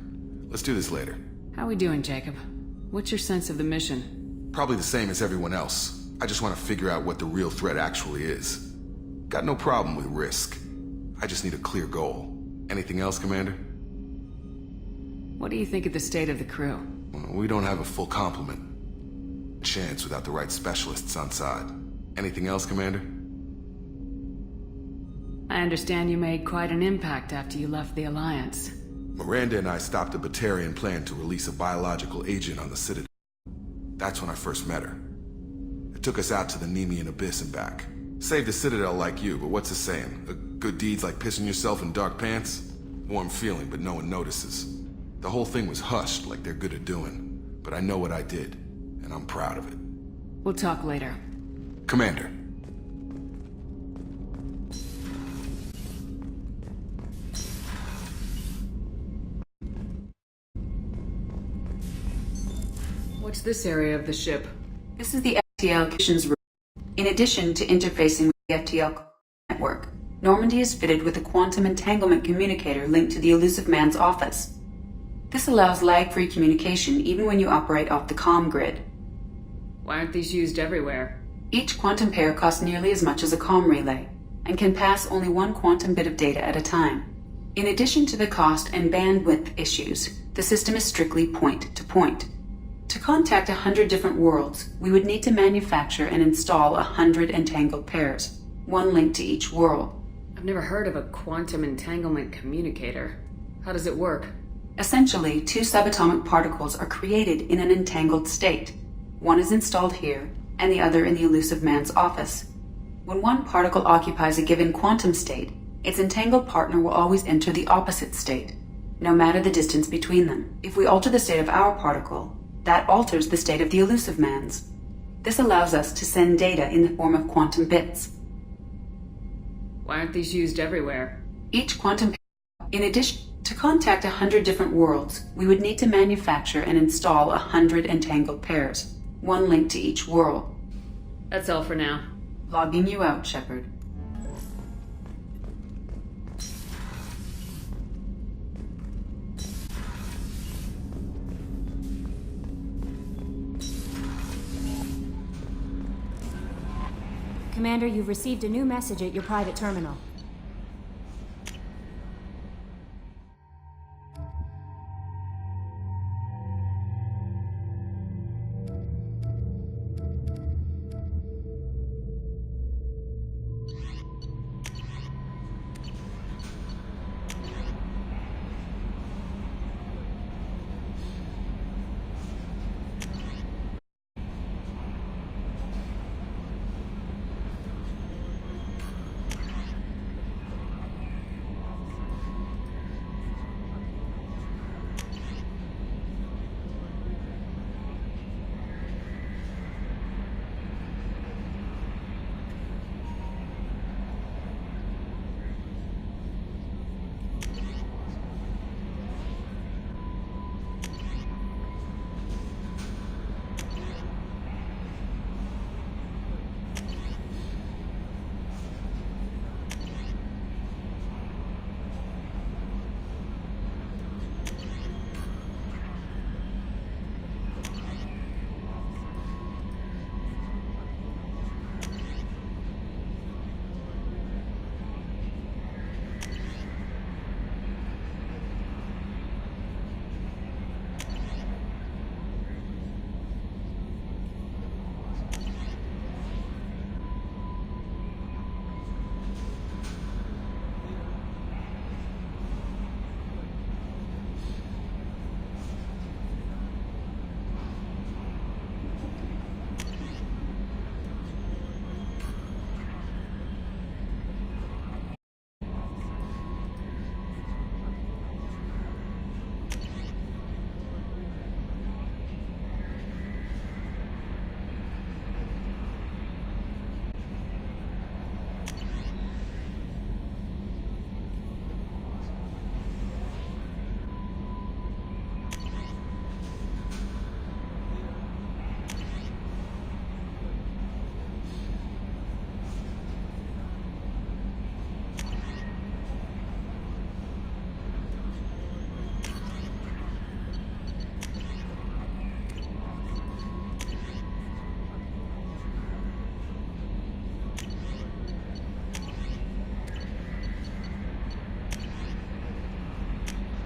Speaker 3: Let's do this later.
Speaker 2: How we doing, Jacob? What's your sense of the mission?
Speaker 3: Probably the same as everyone else. I just want to figure out what the real threat actually is. Got no problem with risk. I just need a clear goal. Anything else, Commander?
Speaker 2: What do you think of the state of the crew?
Speaker 3: Well, we don't have a full complement. Chance without the right specialists on side. Anything else, Commander?
Speaker 2: I understand you made quite an impact after you left the Alliance.
Speaker 3: Miranda and I stopped a Batarian plan to release a biological agent on the Citadel. That's when I first met her. It took us out to the Nemean Abyss and back. Saved the Citadel like you, but what's the saying? A good deed's like pissing yourself in dark pants? Warm feeling, but no one notices. The whole thing was hushed like they're good at doing. But I know what I did, and I'm proud of it.
Speaker 2: We'll talk later.
Speaker 3: Commander.
Speaker 2: What's this area of the ship?
Speaker 10: This is the FTL communications room. In addition to interfacing with the FTL network, Normandy is fitted with a quantum entanglement communicator linked to the Elusive Man's office. This allows lag-free communication even when you operate off the comm grid.
Speaker 2: Why aren't these used everywhere?
Speaker 10: Each quantum pair costs nearly as much as a comm relay, and can pass only one quantum bit of data at a time. In addition to the cost and bandwidth issues, the system is strictly point-to-point. To contact 100 different worlds, we would need to manufacture and install 100 entangled pairs, one linked to each world.
Speaker 2: I've never heard of a quantum entanglement communicator. How does it work?
Speaker 10: Essentially, two subatomic particles are created in an entangled state. One is installed here, and the other in the Elusive Man's office. When one particle occupies a given quantum state, its entangled partner will always enter the opposite state, no matter the distance between them. If we alter the state of our particle, that alters the state of the Elusive Man's. This allows us to send data in the form of quantum bits.
Speaker 2: Why aren't these used everywhere?
Speaker 10: Each quantum... In addition, to contact 100 different worlds, we would need to manufacture and install 100 entangled pairs, one linked to each world.
Speaker 2: That's all for now.
Speaker 10: Logging you out, Shepard.
Speaker 12: Commander, you've received a new message at your private terminal.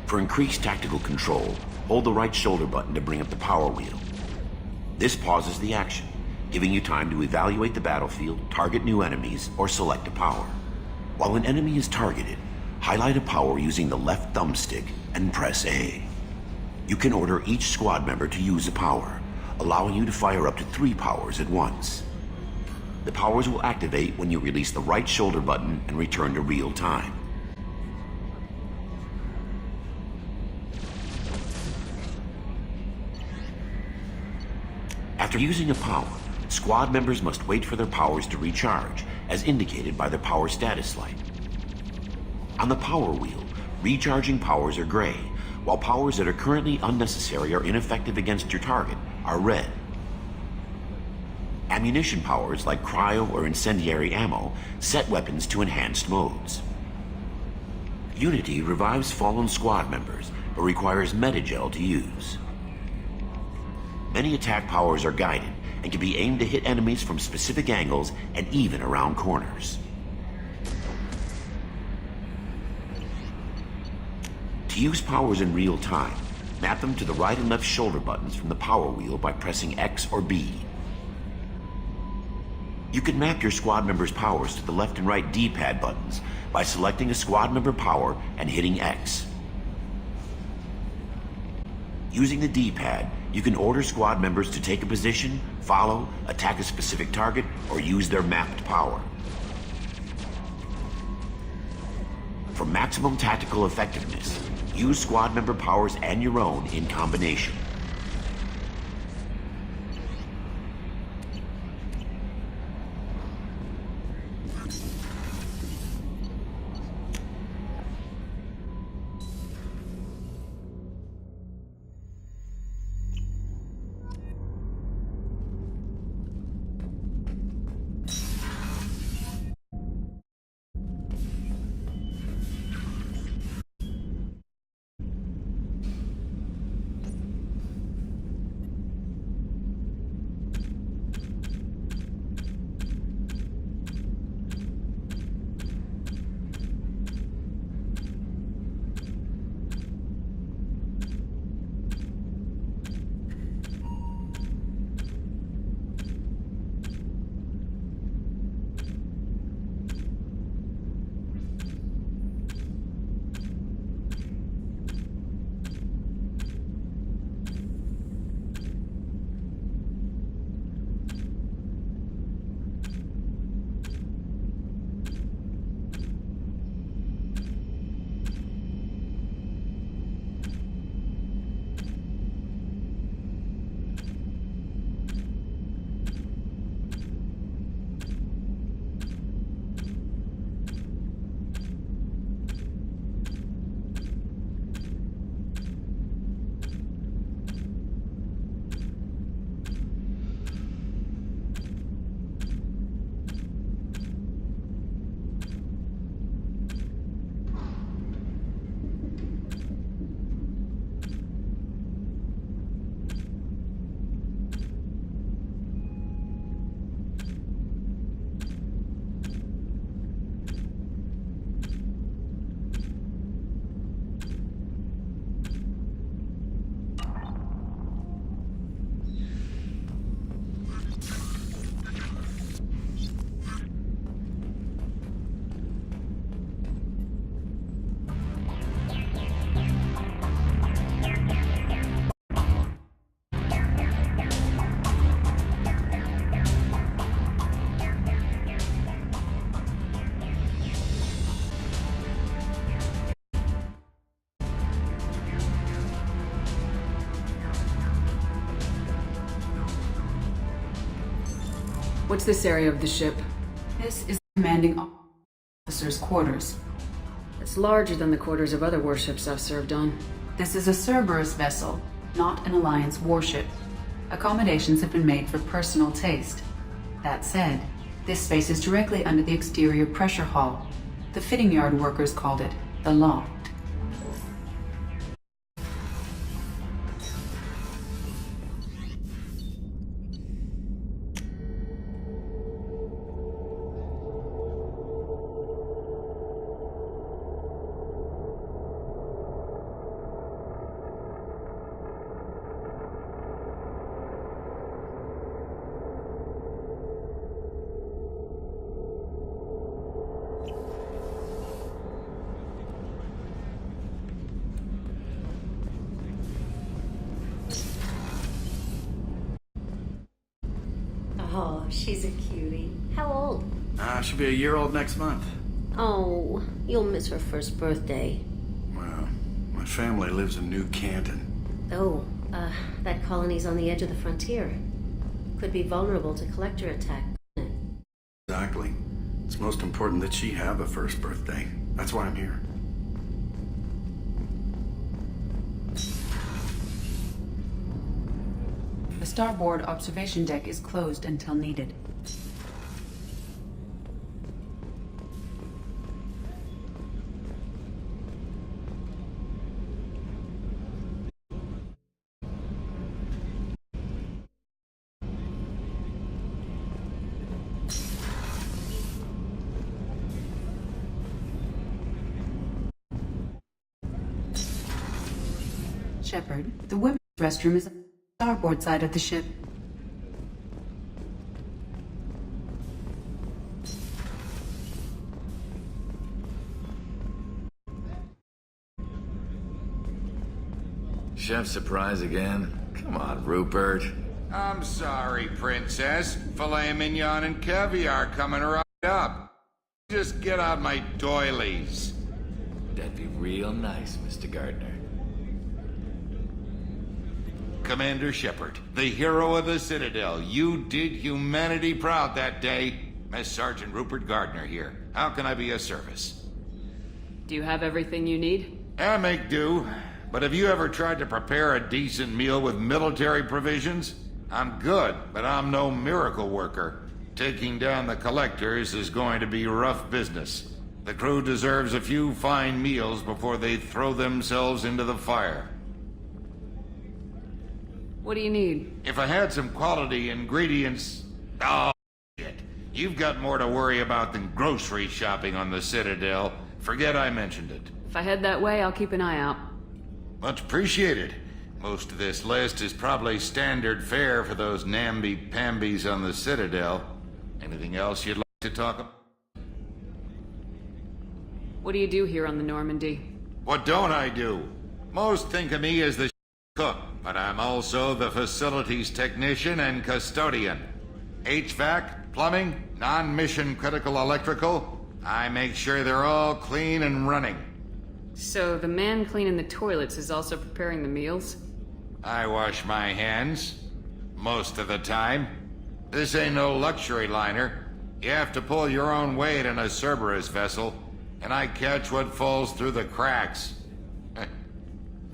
Speaker 13: For increased tactical control, hold the right shoulder button to bring up the power wheel. This pauses the action, giving you time to evaluate the battlefield, target new enemies, or select a power. While an enemy is targeted, highlight a power using the left thumbstick and press A. You can order each squad member to use a power, allowing you to fire up to 3 powers at once. The powers will activate when you release the right shoulder button and return to real time. After using a power, squad members must wait for their powers to recharge, as indicated by the power status light. On the power wheel, recharging powers are gray, while powers that are currently unnecessary or ineffective against your target are red. Ammunition powers like cryo or incendiary ammo set weapons to enhanced modes. Unity revives fallen squad members, but requires metagel to use. Many attack powers are guided and can be aimed to hit enemies from specific angles and even around corners. To use powers in real time, map them to the right and left shoulder buttons from the power wheel by pressing X or B. You can map your squad member's powers to the left and right D-pad buttons by selecting a squad member power and hitting X. Using the D-pad, you can order squad members to take a position, follow, attack a specific target, or use their mapped power. For maximum tactical effectiveness, use squad member powers and your own in combination.
Speaker 2: What's this area of the ship?
Speaker 10: This is the commanding officer's quarters.
Speaker 2: It's larger than the quarters of other warships I've served on.
Speaker 10: This is a Cerberus vessel, not an Alliance warship. Accommodations have been made for personal taste. That said, this space is directly under the exterior pressure hull. The fitting yard workers called it the loft.
Speaker 14: she's a cutie. How old?
Speaker 15: She'll be a year old next month.
Speaker 14: Oh, you'll miss her first birthday.
Speaker 15: Well, my family lives in New Canton.
Speaker 14: Oh, that colony's on the edge of the frontier. Could be vulnerable to collector attack.
Speaker 15: Exactly. It's most important that she have a first birthday. That's why I'm here.
Speaker 10: The starboard observation deck is closed until needed. Shepard, the women's restroom is on the starboard side of the ship.
Speaker 16: Chef surprise again? Come on, Rupert.
Speaker 17: I'm sorry, Princess. Filet mignon and caviar coming right up. Just get out my doilies.
Speaker 16: That'd be real nice, Mr. Gardner.
Speaker 17: Commander Shepard, the hero of the Citadel. You did humanity proud that day. Mess Sergeant Rupert Gardner here. How can I be of service?
Speaker 2: Do you have everything you need?
Speaker 17: I make do. But have you ever tried to prepare a decent meal with military provisions? I'm good, but I'm no miracle worker. Taking down the collectors is going to be rough business. The crew deserves a few fine meals before they throw themselves into the fire.
Speaker 2: What do you need?
Speaker 17: If I had some quality ingredients... Oh, shit. You've got more to worry about than grocery shopping on the Citadel. Forget I mentioned it.
Speaker 2: If I head that way, I'll keep an eye out.
Speaker 17: Much appreciated. Most of this list is probably standard fare for those namby-pambies on the Citadel. Anything else you'd like to talk about?
Speaker 2: What do you do here on the Normandy?
Speaker 17: What don't I do? Most think of me as the cook, but I'm also the facilities technician and custodian. HVAC, plumbing, non-mission critical electrical. I make sure they're all clean and running.
Speaker 2: So the man cleaning the toilets is also preparing the meals?
Speaker 17: I wash my hands. Most of the time. This ain't no luxury liner. You have to pull your own weight in a Cerberus vessel, and I catch what falls through the cracks.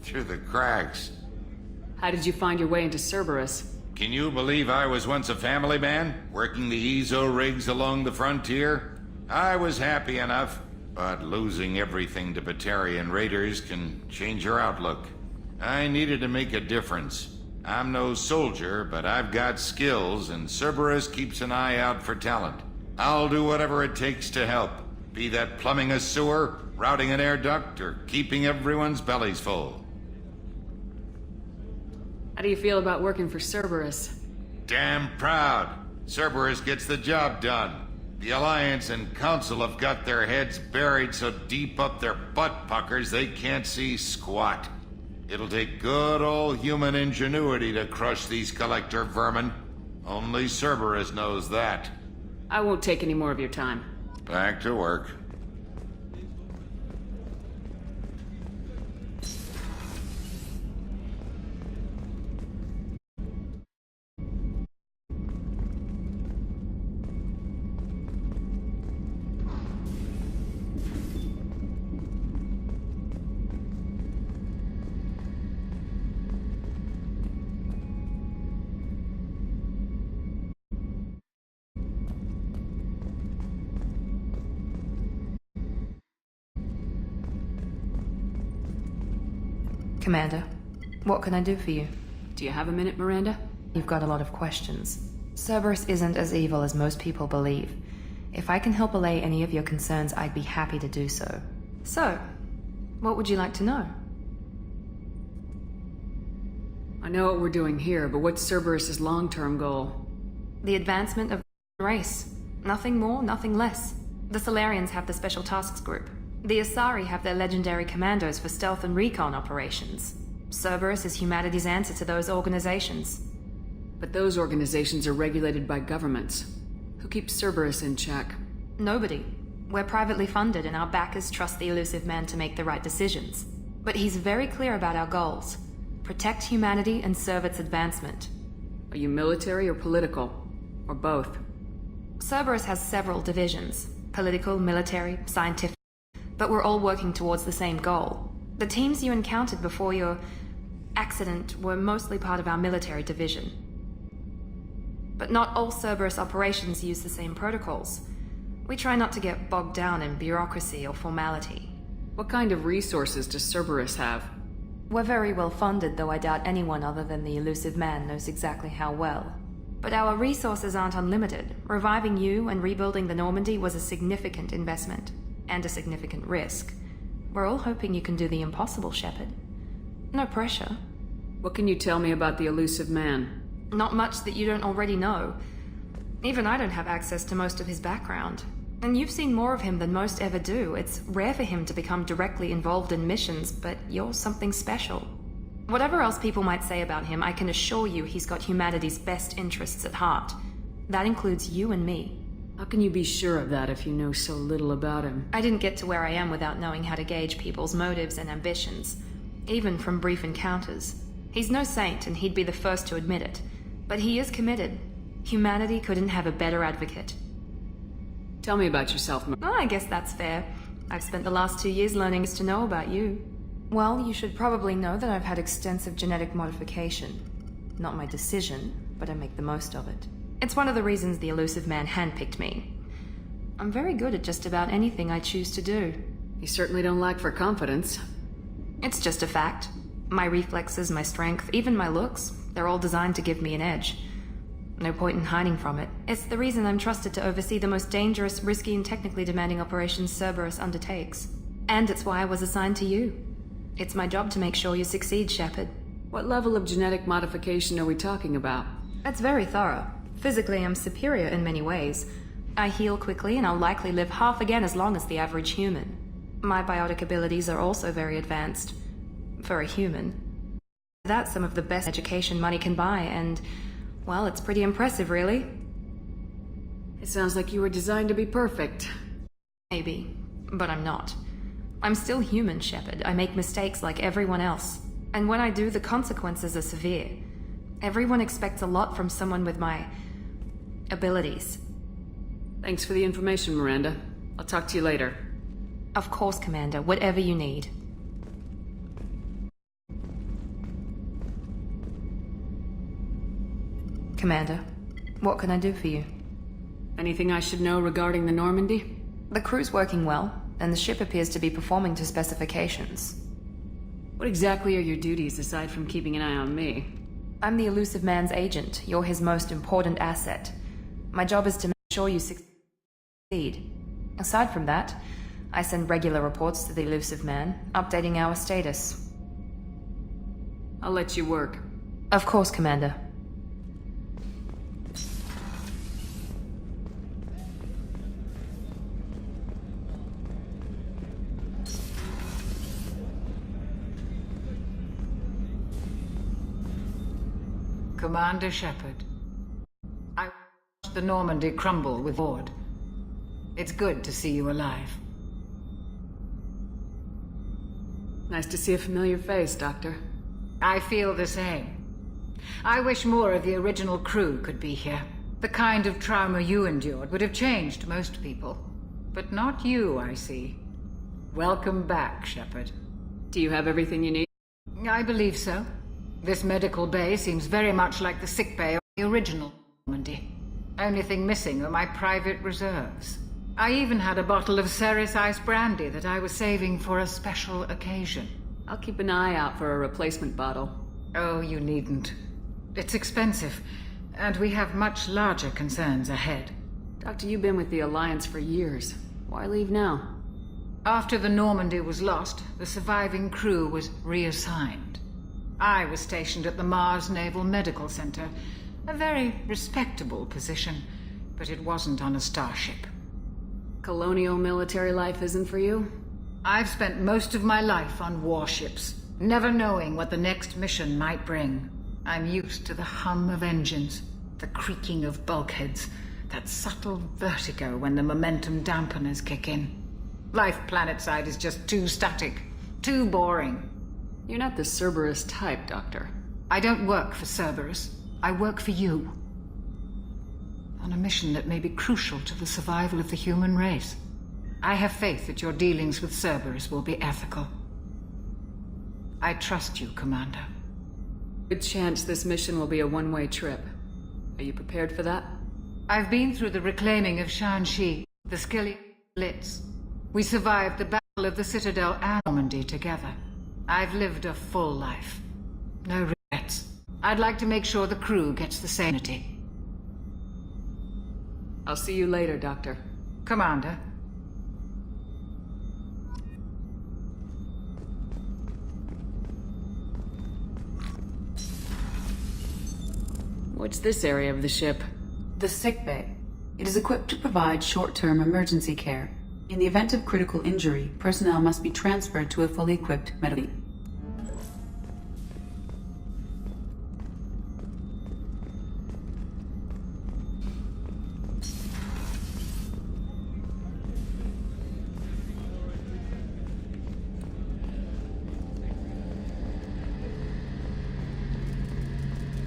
Speaker 17: Through the cracks.
Speaker 2: How did you find your way into Cerberus?
Speaker 17: Can you believe I was once a family man, working the EZO rigs along the frontier? I was happy enough, but losing everything to Batarian raiders can change your outlook. I needed to make a difference. I'm no soldier, but I've got skills, and Cerberus keeps an eye out for talent. I'll do whatever it takes to help, be that plumbing a sewer, routing an air duct, or keeping everyone's bellies full.
Speaker 2: How do you feel about working for Cerberus?
Speaker 17: Damn proud. Cerberus gets the job done. The Alliance and Council have got their heads buried so deep up their butt puckers they can't see squat. It'll take good old human ingenuity to crush these collector vermin. Only Cerberus knows that.
Speaker 2: I won't take any more of your time.
Speaker 17: Back to work.
Speaker 1: Commander, what can I do for you?
Speaker 2: Do you have a minute, Miranda?
Speaker 1: You've got a lot of questions. Cerberus isn't as evil as most people believe. If I can help allay any of your concerns, I'd be happy to do so. So, what would you like to know?
Speaker 2: I know what we're doing here, but what's Cerberus's long-term goal?
Speaker 1: The advancement of the race. Nothing more, nothing less. The Solarians have the Special Tasks Group. The Asari have their legendary commandos for stealth and recon operations. Cerberus is humanity's answer to those organizations.
Speaker 2: But those organizations are regulated by governments. Who keeps Cerberus in check?
Speaker 1: Nobody. We're privately funded and our backers trust the elusive man to make the right decisions. But he's very clear about our goals. Protect humanity and serve its advancement.
Speaker 2: Are you military or political? Or both?
Speaker 1: Cerberus has several divisions. Political, military, scientific. But we're all working towards the same goal. The teams you encountered before your accident were mostly part of our military division. But not all Cerberus operations use the same protocols. We try not to get bogged down in bureaucracy or formality.
Speaker 2: What kind of resources does Cerberus have?
Speaker 1: We're very well funded, though I doubt anyone other than the elusive man knows exactly how well. But our resources aren't unlimited. Reviving you and rebuilding the Normandy was a significant investment, and a significant risk. We're all hoping you can do the impossible, Shepard. No pressure.
Speaker 2: What can you tell me about the elusive man?
Speaker 1: Not much that you don't already know. Even I don't have access to most of his background. And you've seen more of him than most ever do. It's rare for him to become directly involved in missions, but you're something special. Whatever else people might say about him, I can assure you he's got humanity's best interests at heart. That includes you and me.
Speaker 2: How can you be sure of that if you know so little about him?
Speaker 1: I didn't get to where I am without knowing how to gauge people's motives and ambitions, even from brief encounters. He's no saint, and he'd be the first to admit it. But he is committed. Humanity couldn't have a better advocate.
Speaker 2: Tell me about yourself.
Speaker 1: Oh, I guess that's fair. I've spent the last 2 years learning to know about you. Well, you should probably know that I've had extensive genetic modification. Not my decision, but I make the most of it. It's one of the reasons the elusive man handpicked me. I'm very good at just about anything I choose to do.
Speaker 2: You certainly don't lack for confidence.
Speaker 1: It's just a fact. My reflexes, my strength, even my looks, they're all designed to give me an edge. No point in hiding from it. It's the reason I'm trusted to oversee the most dangerous, risky, and technically demanding operations Cerberus undertakes. And it's why I was assigned to you. It's my job to make sure you succeed, Shepard.
Speaker 2: What level of genetic modification are we talking about?
Speaker 1: It's very thorough. Physically, I'm superior in many ways. I heal quickly, and I'll likely live half again as long as the average human. My biotic abilities are also very advanced. For a human. That's some of the best education money can buy, and, well, it's pretty impressive, really.
Speaker 2: It sounds like you were designed to be perfect.
Speaker 1: Maybe, but I'm not. I'm still human, Shepard. I make mistakes like everyone else. And when I do, the consequences are severe. Everyone expects a lot from someone with my abilities.
Speaker 2: Thanks for the information, Miranda. I'll talk to you later.
Speaker 1: Of course, Commander. Whatever you need. Commander, what can I do for you?
Speaker 2: Anything I should know regarding the Normandy?
Speaker 1: The crew's working well, and the ship appears to be performing to specifications.
Speaker 2: What exactly are your duties aside from keeping an eye on me?
Speaker 1: I'm the elusive man's agent. You're his most important asset. My job is to make sure you succeed. Aside from that, I send regular reports to the elusive man, updating our status.
Speaker 2: I'll let you work.
Speaker 1: Of course, Commander.
Speaker 18: Commander Shepard, I watched the Normandy crumble with board. It's good to see you alive.
Speaker 2: Nice to see a familiar face, Doctor.
Speaker 18: I feel the same. I wish more of the original crew could be here. The kind of trauma you endured would have changed most people. But not you, I see. Welcome back, Shepard.
Speaker 2: Do you have everything you need?
Speaker 18: I believe so. This medical bay seems very much like the sick bay of the original Normandy. Only thing missing are my private reserves. I even had a bottle of Ceres Ice Brandy that I was saving for a special occasion.
Speaker 2: I'll keep an eye out for a replacement bottle.
Speaker 18: Oh, you needn't. It's expensive, and we have much larger concerns ahead.
Speaker 2: Doctor, you've been with the Alliance for years. Why leave now?
Speaker 18: After the Normandy was lost, the surviving crew was reassigned. I was stationed at the Mars Naval Medical Center, a very respectable position, but it wasn't on a starship.
Speaker 2: Colonial military life isn't for you?
Speaker 18: I've spent most of my life on warships, never knowing what the next mission might bring. I'm used to the hum of engines, the creaking of bulkheads, that subtle vertigo when the momentum dampeners kick in. Life planetside is just too static, too boring.
Speaker 2: You're not the Cerberus type, Doctor.
Speaker 18: I don't work for Cerberus. I work for you. On a mission that may be crucial to the survival of the human race. I have faith that your dealings with Cerberus will be ethical. I trust you, Commander.
Speaker 2: Good chance this mission will be a one-way trip. Are you prepared for that?
Speaker 18: I've been through the reclaiming of Shanxi, the Skilly Blitz. We survived the Battle of the Citadel and Normandy together. I've lived a full life. No regrets. I'd like to make sure the crew gets the sanity.
Speaker 2: I'll see you later, Doctor.
Speaker 18: Commander.
Speaker 2: What's this area of the ship?
Speaker 10: The sickbay. It is equipped to provide short-term emergency care. In the event of critical injury, personnel must be transferred to a fully equipped medical.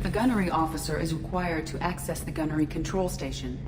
Speaker 10: The gunnery officer is required to access the gunnery control station.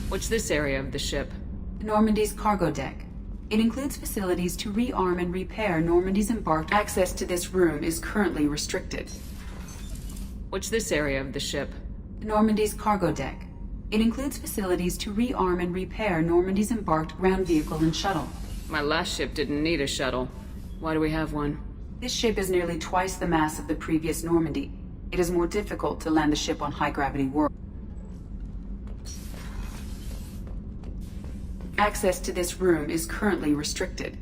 Speaker 2: What's this area of the ship?
Speaker 10: Normandy's cargo deck. It includes facilities to rearm and repair Normandy's embarked. Access to this room is currently restricted.
Speaker 2: What's this area of the ship?
Speaker 10: Normandy's cargo deck. It includes facilities to rearm and repair Normandy's embarked ground vehicle and shuttle.
Speaker 2: My last ship didn't need a shuttle. Why do we have one?
Speaker 10: This ship is nearly twice the mass of the previous Normandy. It is more difficult to land the ship on high-gravity worlds. Access to this room is currently restricted.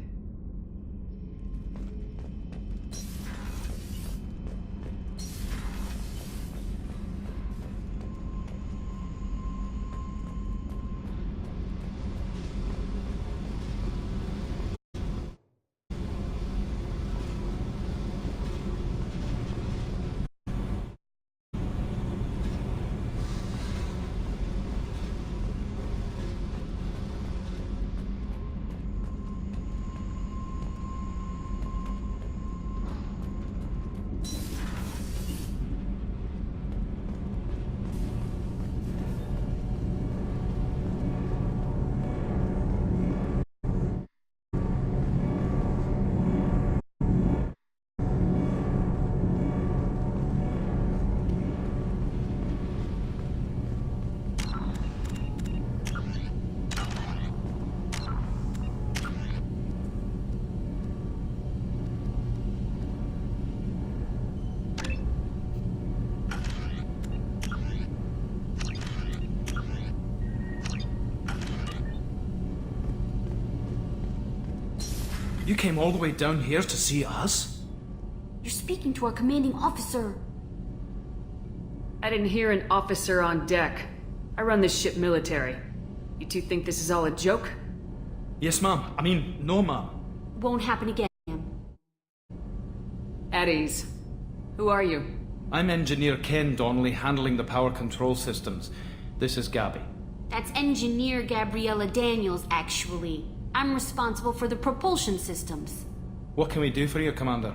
Speaker 19: You came all the way down here to see us?
Speaker 12: You're speaking to our commanding officer.
Speaker 2: I didn't hear an officer on deck. I run this ship military. You two think this is all a joke?
Speaker 19: Yes, ma'am. I mean, no, ma'am.
Speaker 12: Won't happen again.
Speaker 2: At ease. Who are you?
Speaker 19: I'm Engineer Ken Donnelly, handling the power control systems. This is Gabby.
Speaker 12: That's Engineer Gabriella Daniels, actually. I'm responsible for the propulsion systems.
Speaker 19: What can we do for you, Commander?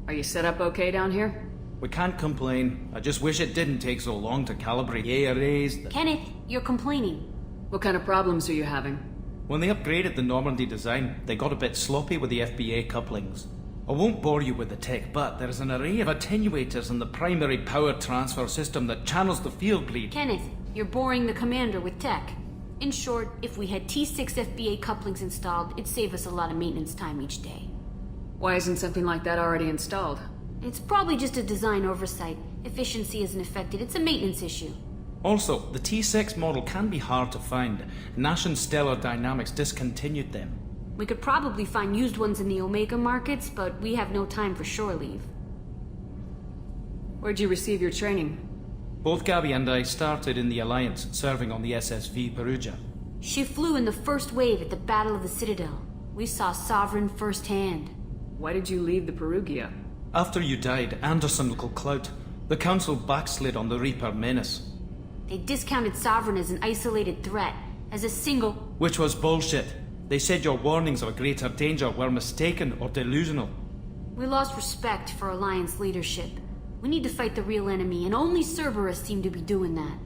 Speaker 2: Are you set up okay down here?
Speaker 19: We can't complain. I just wish it didn't take so long to calibrate the arrays.
Speaker 12: Kenneth, you're complaining.
Speaker 2: What kind of problems are you having?
Speaker 19: When they upgraded the Normandy design, they got a bit sloppy with the FBA couplings. I won't bore you with the tech, but there is an array of attenuators in the primary power transfer system that channels the field bleed.
Speaker 2: Kenneth, you're boring the commander with tech. In short, if we had T6 FBA couplings installed, it'd save us a lot of maintenance time each day.
Speaker 20: Why isn't something like that already installed?
Speaker 2: It's probably just a design oversight. Efficiency isn't affected, it's a maintenance issue.
Speaker 19: Also, the T6 model can be hard to find. Nash and Stellar Dynamics discontinued them.
Speaker 2: We could probably find used ones in the Omega markets, but we have no time for shore leave.
Speaker 20: Where'd you receive your training?
Speaker 19: Both Gabby and I started in the Alliance, serving on the SSV Perugia.
Speaker 2: She flew in the first wave at the Battle of the Citadel. We saw Sovereign firsthand.
Speaker 20: Why did you leave the Perugia?
Speaker 19: After you died, Anderson local clout. The Council backslid on the Reaper menace.
Speaker 2: They discounted Sovereign as an isolated threat, as a single...
Speaker 19: Which was bullshit. They said your warnings of a greater danger were mistaken or delusional.
Speaker 2: We lost respect for Alliance leadership. We need to fight the real enemy, and only Cerberus seemed to be doing that.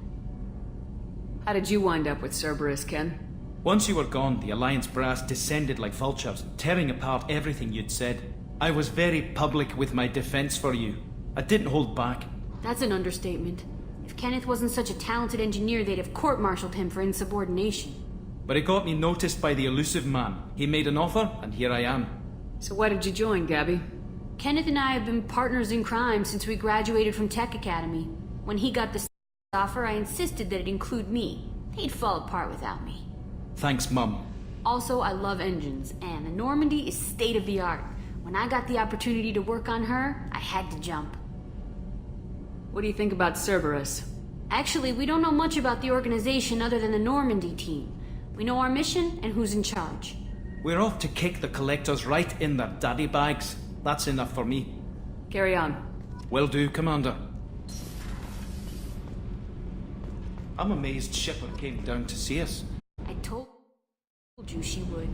Speaker 20: How did you wind up with Cerberus, Ken?
Speaker 19: Once you were gone, the Alliance brass descended like vultures, tearing apart everything you'd said. I was very public with my defense for you. I didn't hold back.
Speaker 2: That's an understatement. If Kenneth wasn't such a talented engineer, they'd have court-martialed him for insubordination.
Speaker 19: But it got me noticed by the elusive man. He made an offer, and here I am.
Speaker 20: So why did you join, Gabby?
Speaker 2: Kenneth and I have been partners in crime since we graduated from Tech Academy. When he got the offer, I insisted that it include me. He'd fall apart without me.
Speaker 19: Thanks, Mum.
Speaker 2: Also, I love engines, and the Normandy is state-of-the-art. When I got the opportunity to work on her, I had to jump.
Speaker 20: What do you think about Cerberus?
Speaker 2: Actually, we don't know much about the organization other than the Normandy team. We know our mission and who's in charge.
Speaker 19: We're off to kick the collectors right in their daddy bags. That's enough for me.
Speaker 20: Carry on.
Speaker 19: Will do, Commander. I'm amazed Shipper came down to see us.
Speaker 2: I told you she would.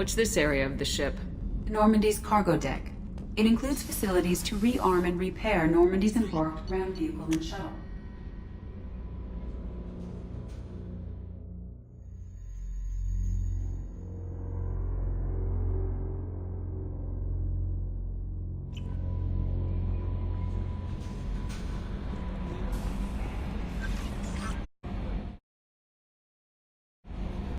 Speaker 20: What's this area of the ship?
Speaker 10: Normandy's cargo deck. It includes facilities to rearm and repair Normandy's embarked ground vehicle and shuttle.